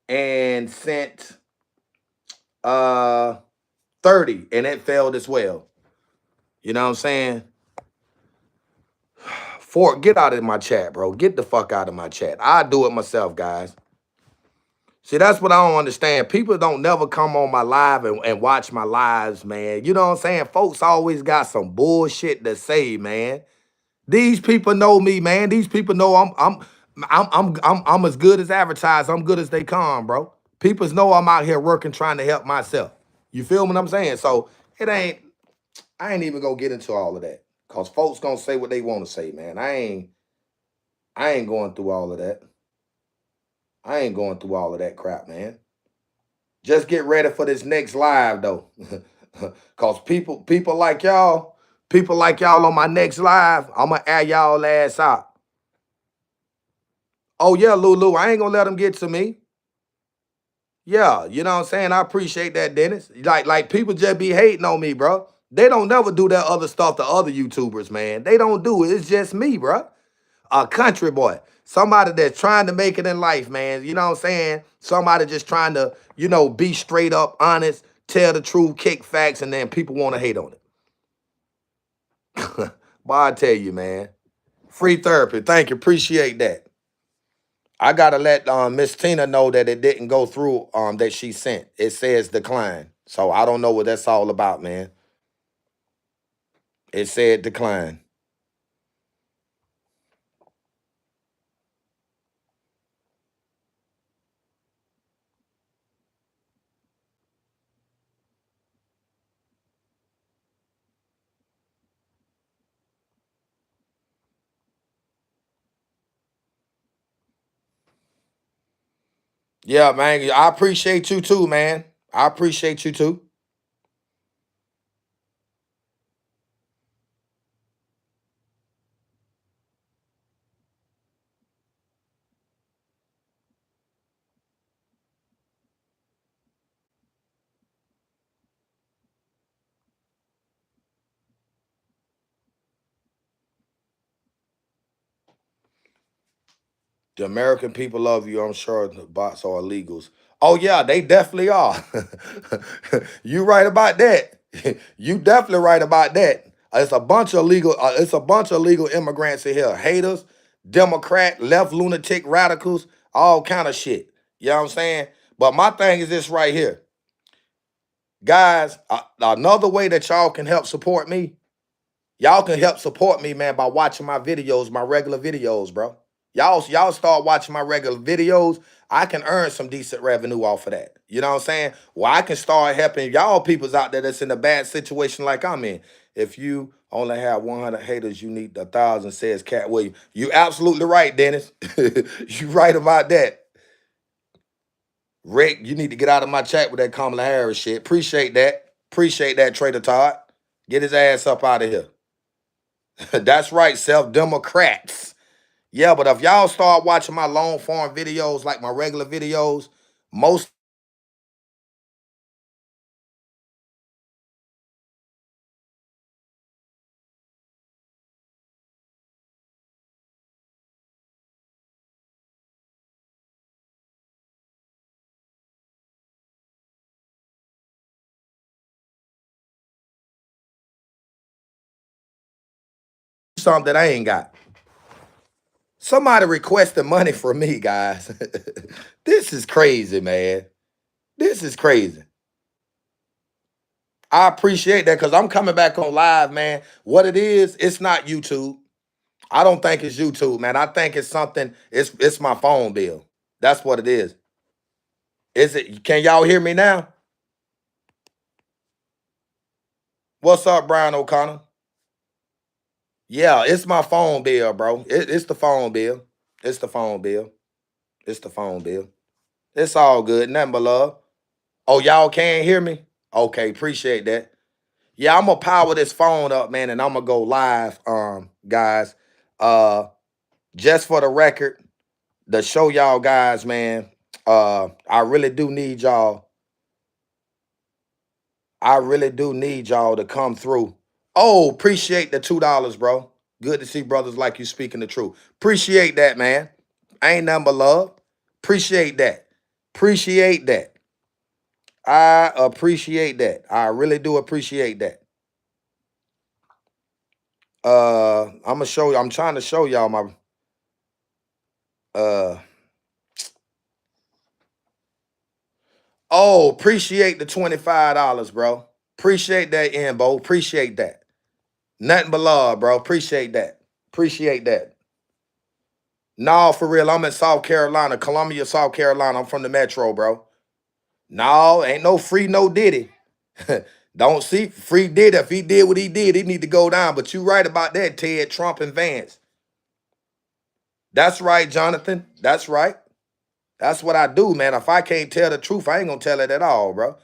and sent 30 and it failed as well. You know what I'm saying? Get out of my chat, bro. Get the fuck out of my chat. I do it myself, guys. See, that's what I don't understand. People don't never come on my live and watch my lives, man. You know what I'm saying? Folks always got some bullshit to say, man. These people know me, man. These people know I'm as good as advertised. I'm good as they come, bro. People know I'm out here working, trying to help myself. You feel what I'm saying? So I ain't even gonna get into all of that. Cause folks gonna say what they want to say, man. I ain't going through all of that. I ain't going through all of that crap, man. Just get ready for this next live though. Cause people like y'all on my next live, I'ma air y'all ass out. Oh yeah, Lulu, I ain't gonna let them get to me. Yeah, you know what I'm saying? I appreciate that, Dennis. Like people just be hating on me, bro. They don't never do that other stuff to other YouTubers, man. They don't do it. It's just me, bro. A country boy. Somebody that's trying to make it in life, man. You know what I'm saying? Somebody just trying to, be straight up, honest, tell the truth, kick facts, and then people want to hate on it. But I tell you, man. Free therapy. Thank you. Appreciate that. I gotta let Miss Tina know that it didn't go through that she sent. It says decline. So I don't know what that's all about, man. It said decline. Yeah, man. I appreciate you too, man. I appreciate you too. The American people love you. I'm sure the bots are illegals. Oh yeah, they definitely are. You right about that. You definitely right about that. It's a bunch of illegal. It's a bunch of illegal immigrants in here. Haters, Democrat, left lunatic radicals, all kind of shit. You know what I'm saying? But my thing is this right here, guys. Another way that y'all can help support me. Y'all can help support me, man, by watching my videos, my regular videos, bro. Y'all start watching my regular videos. I can earn some decent revenue off of that. You know what I'm saying? Well, I can start helping y'all peoples out there that's in a bad situation like I'm in. If you only have 100 haters, you need 1,000, says Cat Williams. You absolutely right, Dennis. You right about that. Rick, you need to get out of my chat with that Kamala Harris shit. Appreciate that. Appreciate that, Trader Todd. Get his ass up out of here. That's right, self-democrats. Yeah, but if y'all start watching my long form videos like my regular videos, most something that I ain't got. Somebody requested money from me, guys. This is crazy, man. This is crazy. I appreciate that because I'm coming back on live, man. What it is, it's not YouTube. I don't think it's YouTube, man. I think it's something, it's my phone bill. That's what it is. Is it, can y'all hear me now? What's up, Brian O'Connor? Yeah, it's my phone bill, bro. It's the phone bill. It's the phone bill. It's the phone bill. It's all good. Nothing but love. Oh, y'all can't hear me? Okay, appreciate that. Yeah, I'm gonna power this phone up, man, and I'm gonna go live, guys. Uh, just for the record, to show y'all guys, man. I really do need y'all. I really do need y'all to come through. Oh, appreciate the $2, bro. Good to see brothers like you speaking the truth. Appreciate that, man. Ain't nothing but love. Appreciate that. Appreciate that. I appreciate that. I really do appreciate that. I'm gonna show you. I'm trying to show y'all my uh oh, appreciate the $25, bro. Appreciate that, Embo. Appreciate that. Nothing but love, bro. Appreciate that. Appreciate that. No, for real. I'm in South Carolina, Columbia, South Carolina. I'm from the metro, bro. No, ain't no free, no Diddy. Don't see free Diddy. If he did what he did, he need to go down. But you right about that, Ted, Trump, and Vance. That's right, Jonathan. That's right. That's what I do, man. If I can't tell the truth, I ain't gonna tell it at all, bro.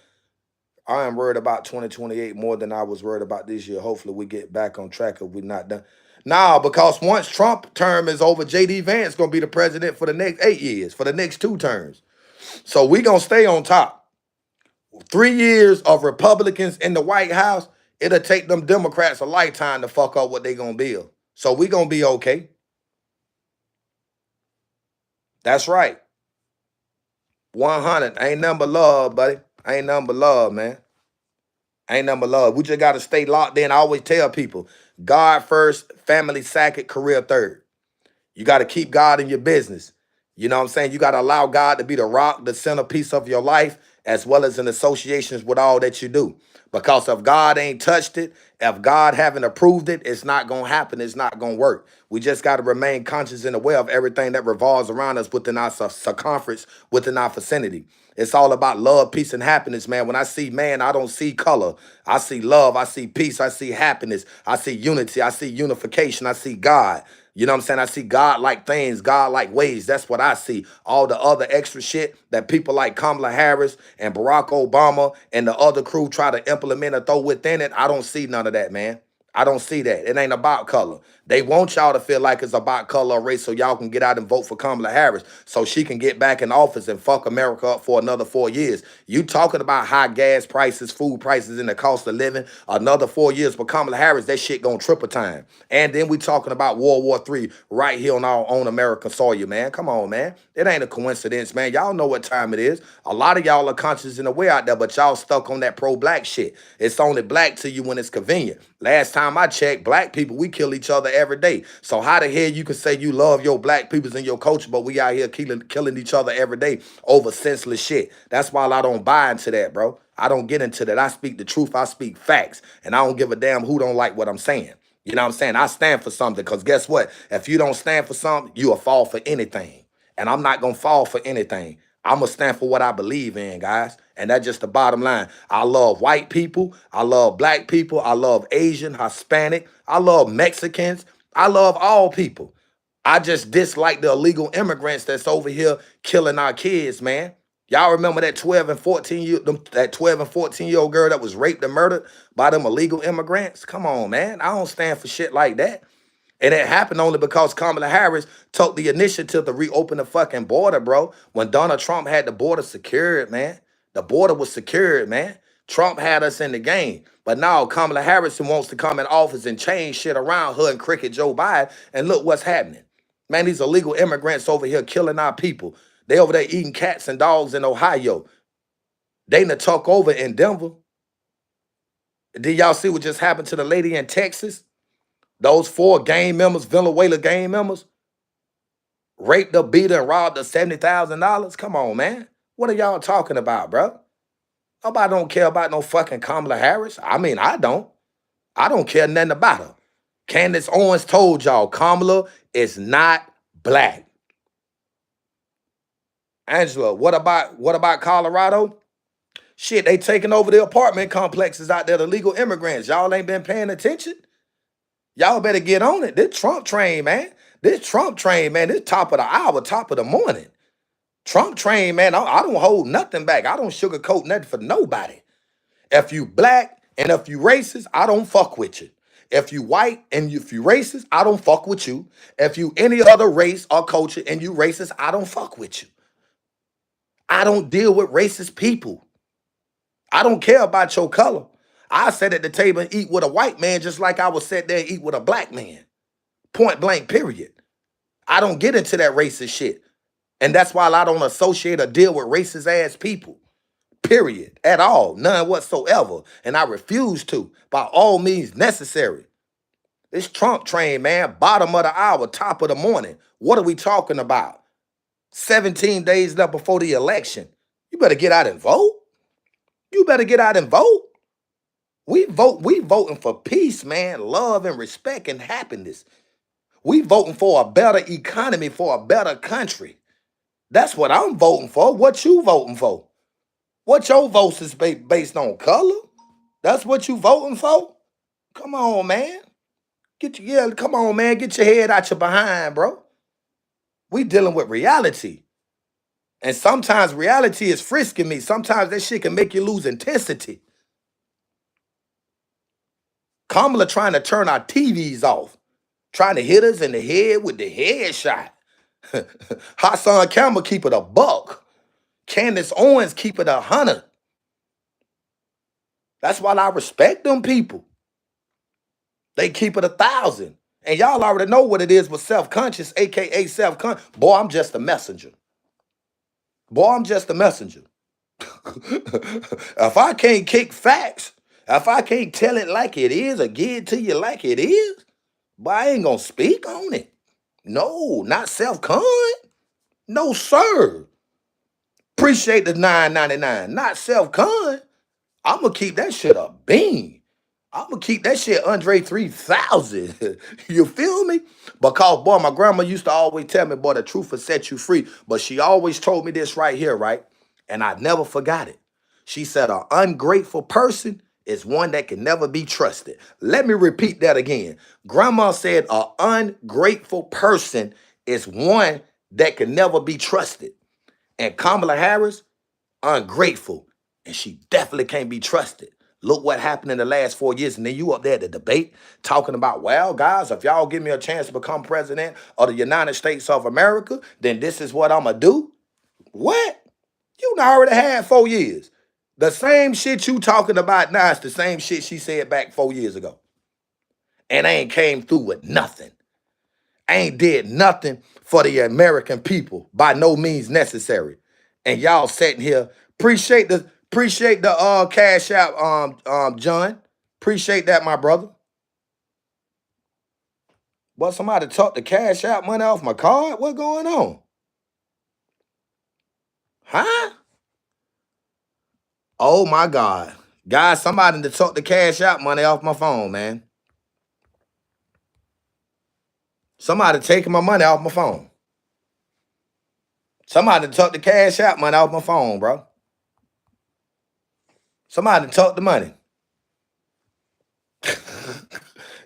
I am worried about 2028 more than I was worried about this year. Hopefully we get back on track if we're not done. Nah, because once Trump term is over, J.D. Vance gonna be the president for the next 8 years, for the next 2 terms. So we gonna stay on top. 3 years of Republicans in the White House, it'll take them Democrats a lifetime to fuck up what they gonna build. So we gonna be okay. That's right. 100. Ain't nothing but love, buddy. Ain't nothing but love, man. Ain't nothing but love. We just got to stay locked in. I always tell people, God first, family second, career third. You got to keep God in your business. You know what I'm saying? You got to allow God to be the rock, the centerpiece of your life, as well as in associations with all that you do. Because if God ain't touched it, if God haven't approved it, it's not going to happen. It's not going to work. We just got to remain conscious and aware of everything that revolves around us within our circumference, within our vicinity. It's all about love, peace, and happiness, man. When I see man, I don't see color. I see love. I see peace. I see happiness. I see unity. I see unification. I see God. You know what I'm saying? I see God-like things, God-like ways. That's what I see. All the other extra shit that people like Kamala Harris and Barack Obama and the other crew try to implement or throw within it, I don't see none of that, man. I don't see that. It ain't about color. They want y'all to feel like it's about color or race so y'all can get out and vote for Kamala Harris so she can get back in office and fuck America up for another 4 years. You talking about high gas prices, food prices, and the cost of living, another 4 years for Kamala Harris, that shit gonna triple time. And then we talking about World War III right here on our own American soil, man. Come on, man. It ain't a coincidence, man. Y'all know what time it is. A lot of y'all are conscious and aware out there, but y'all stuck on that pro-black shit. It's only black to you when it's convenient. Last time I checked, black people, we kill each other every day. So how the hell you can say you love your black peoples and your culture, but we out here killing each other every day over senseless shit? That's why I don't buy into that, bro. I don't get into that. I speak the truth. I speak facts. And I don't give a damn who don't like what I'm saying. You know what I'm saying? I stand for something, because guess what? If you don't stand for something, you'll fall for anything. And I'm not going to fall for anything. I'm going to stand for what I believe in, guys. And that's just the bottom line. I love white people. I love black people. I love Asian, Hispanic. I love Mexicans. I love all people. I just dislike the illegal immigrants that's over here killing our kids, man. Y'all remember that 12 and 14-year-old girl that was raped and murdered by them illegal immigrants? Come on, man. I don't stand for shit like that. And it happened only because Kamala Harris took the initiative to reopen the fucking border, bro. When Donald Trump had the border secured, man. The border was secured, man. Trump had us in the game. But now Kamala Harris wants to come in office and change shit around her and cricket Joe Biden. And look what's happening. Man, these illegal immigrants over here killing our people. They over there eating cats and dogs in Ohio. They done took over in Denver. Did y'all see what just happened to the lady in Texas? Those 4 gang members, Venezuela gang members, raped her, beat her, and robbed her $70,000. Come on, man. What are y'all talking about, bro? Nobody don't care about no fucking Kamala Harris. I mean, I don't. I don't care nothing about her. Candace Owens told y'all Kamala is not black. Angela, what about Colorado? Shit, they taking over the apartment complexes out there, the legal immigrants. Y'all ain't been paying attention? Y'all better get on it. This Trump train, man. This Trump train, man, this top of the hour, top of the morning. Trump train, man, I don't hold nothing back. I don't sugarcoat nothing for nobody. If you black and if you racist, I don't fuck with you. If you white and if you racist, I don't fuck with you. If you any other race or culture and you racist, I don't fuck with you. I don't deal with racist people. I don't care about your color. I sit at the table and eat with a white man just like I would sit there and eat with a black man. Point blank, period. I don't get into that racist shit. And that's why I don't associate or deal with racist ass people. Period. At all. None whatsoever. And I refuse to, by all means necessary. This Trump train, man, bottom of the hour, top of the morning. What are we talking about? 17 days left before the election. You better get out and vote. You better get out and vote. We voting for peace, man, love and respect and happiness. We voting for a better economy, for a better country. That's what I'm voting for. What you voting for? What your votes is based on color? That's what you voting for? Come on, man. Come on, man. Get your head out your behind, bro. We dealing with reality. And sometimes reality is frisking me. Sometimes that shit can make you lose intensity. Kamala trying to turn our TVs off. Trying to hit us in the head with the headshot. Hassan Campbell keep it a buck. Candace Owens keep it 100. That's why I respect them people. They keep it 1,000. And y'all already know what it is with self-conscious, aka self-conscious. Boy, I'm just a messenger. Boy, I'm just a messenger. If I can't kick facts, if I can't tell it like it is or give it to you like it is, boy, I ain't gonna speak on it. No, not self-con. No, sir. Appreciate the $9.99. Not self-con. I'm gonna keep that shit a bean. I'm gonna keep that shit Andre 3000. You feel me? Because, boy, my grandma used to always tell me, boy, the truth will set you free. But she always told me this right here, right? And I never forgot it. She said, an ungrateful person is one that can never be trusted. Let me repeat that again. Grandma said, an ungrateful person is one that can never be trusted. And Kamala Harris, ungrateful. And she definitely can't be trusted. Look what happened in the last 4 years. And then you up there at the debate talking about, well, guys, if y'all give me a chance to become president of the United States of America, then this is what I'm going to do. What? You done already had 4 years. The same shit you talking about now is the same shit she said back 4 years ago. And I ain't came through with nothing. I ain't did nothing for the American people by no means necessary. And y'all sitting here, appreciate the cash out, John. Appreciate that, my brother. But somebody took the cash out money off my card? What going on? Huh? Oh my God. Guys, somebody took the cash out money off my phone, man. Somebody taking my money off my phone. Somebody took the cash out money off my phone, bro. Somebody took the money.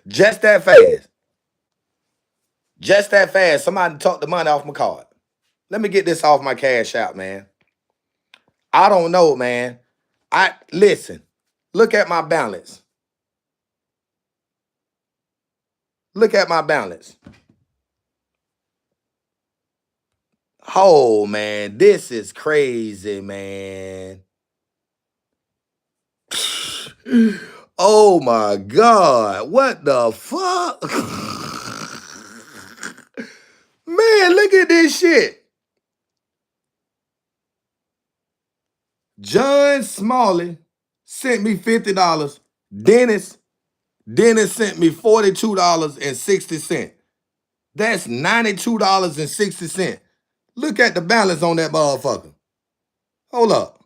Just that fast. Just that fast. Somebody took the money off my card. Let me get this off my cash out, man. I don't know, man. Listen. Look at my balance. Look at my balance. Oh, man. This is crazy, man. Oh, my God. What the fuck? Man, look at this shit. John Smalley sent me $50. Dennis sent me $42.60. That's $92.60. Look at the balance on that motherfucker. Hold up.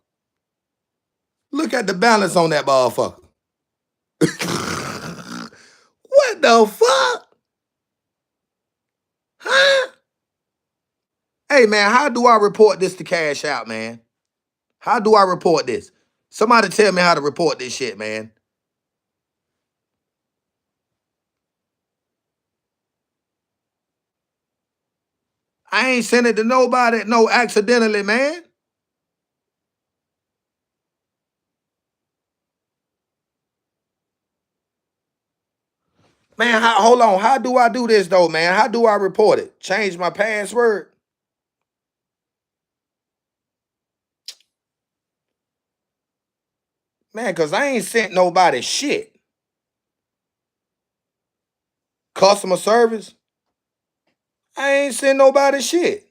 Look at the balance on that motherfucker. What the fuck? Huh? Hey, man, how do I report this to Cash Out, man? How do I report this? Somebody tell me how to report this shit, man. I ain't sent it to nobody, no, accidentally, man. Man, hold on. How do I do this, though, man? How do I report it? Change my password? Man, because I ain't sent nobody shit. Customer service? I ain't sent nobody shit.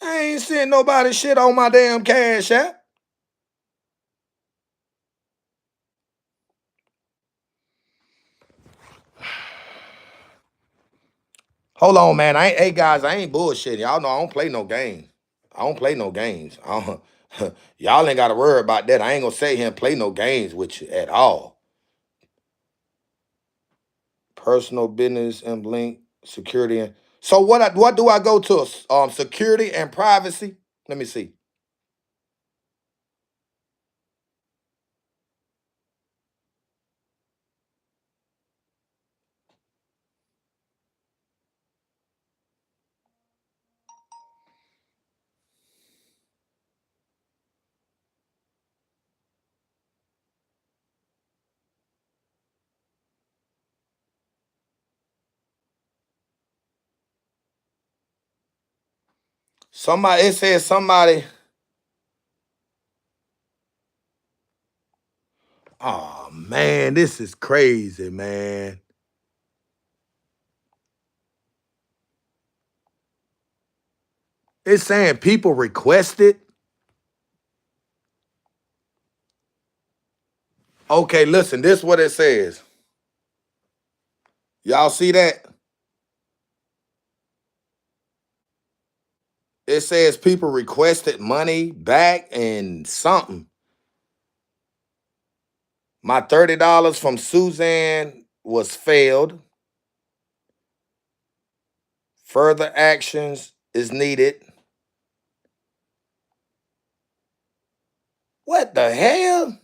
I ain't sent nobody shit on my damn Cash App. Hold on, man. Hey, guys, I ain't bullshitting. Y'all know I don't play no games. I don't play no games. Y'all ain't got to worry about that. I ain't going to sit here and play no games with you at all. Personal business and link security. So what do I go to? Security and privacy? Let me see. It says somebody. Oh, man, this is crazy, man. It's saying people requested. Okay, listen, this is what it says. Y'all see that? It says people requested money back and something. My $30 from Suzanne was failed. Further actions is needed. What the hell?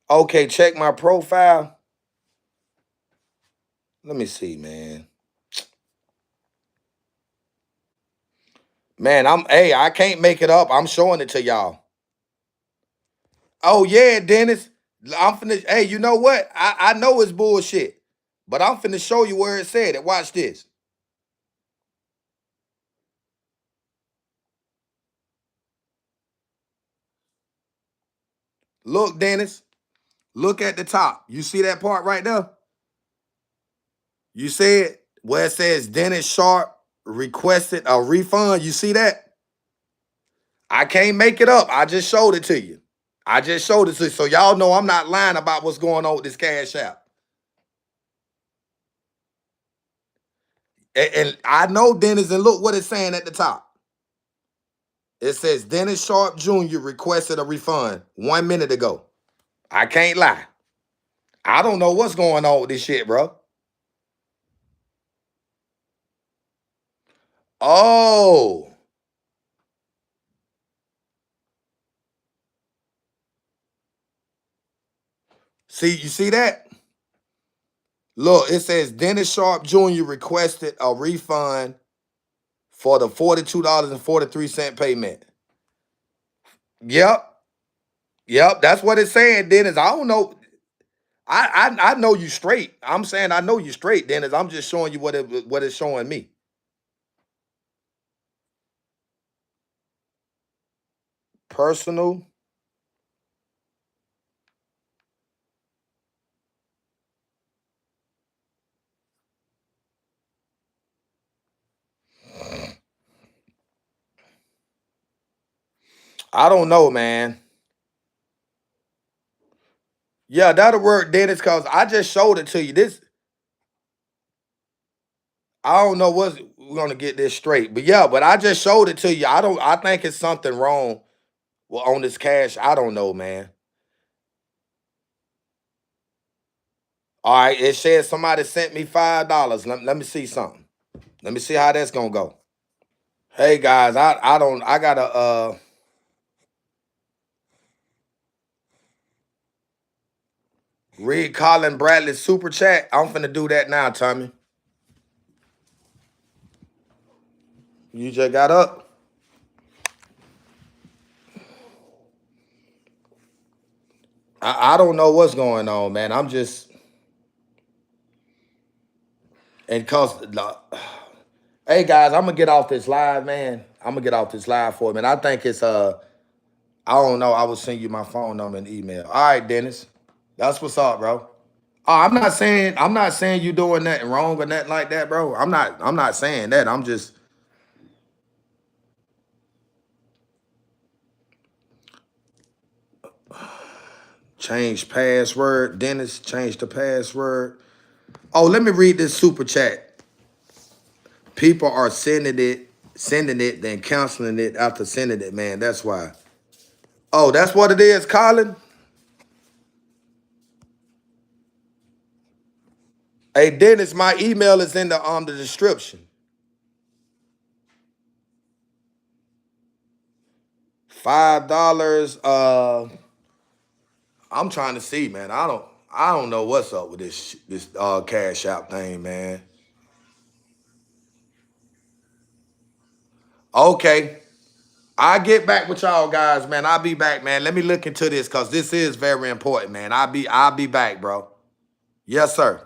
Okay, check my profile. Let me see, man. Man, I can't make it up. I'm showing it to y'all. Oh yeah, Dennis. I'm finna. Hey, you know what? I know it's bullshit, but I'm finna show you where it said it. Watch this. Look, Dennis. Look at the top. You see that part right there? You see it where it says Dennis Sharp requested a refund. You see that? I can't make it up. I just showed it to you. I just showed it to you. So y'all know I'm not lying about what's going on with this Cash App. And I know Dennis, and look what it's saying at the top. It says Dennis Sharp Jr. requested a refund 1 minute ago. I can't lie. I don't know what's going on with this shit, bro. Oh. See, you see that? Look, it says Dennis Sharp Jr. requested a refund for the $42.43 payment. Yep. Yep. That's what it's saying, Dennis. I don't know. I know you straight. I'm saying I know you straight, Dennis. I'm just showing you what it's showing me. Personal. I don't know, man. Yeah, that'll work, Dennis, because I just showed it to you. This, I don't know what's we're gonna get this straight. But yeah, but I just showed it to you. I think it's something wrong on this cash. I don't know, man. All right, it says somebody sent me $5. Let me see something. Let me see how that's gonna go. Hey guys, I gotta read Colin Bradley's super chat. I'm finna do that now, Tommy. You just got up. I don't know what's going on, man. I'm just and cause hey guys, I'm gonna get off this live, man. I'm gonna get off this live for a minute. I think it's I don't know. I will send you my phone number and email. All right, Dennis. That's what's up, bro. Oh, I'm not saying you doing nothing wrong or nothing like that, bro. I'm not saying that. I'm just change password. Dennis, change the password. Oh, let me read this super chat. People are sending it, then canceling it after sending it, man. That's why. Oh, that's what it is, Colin. Hey, Dennis, my email is in the description. $5. I'm trying to see, man. I don't know what's up with this Cash App thing, man. Okay. I'll get back with y'all guys, man. I'll be back, man. Let me look into this because this is very important, man. I'll be back, bro. Yes, sir.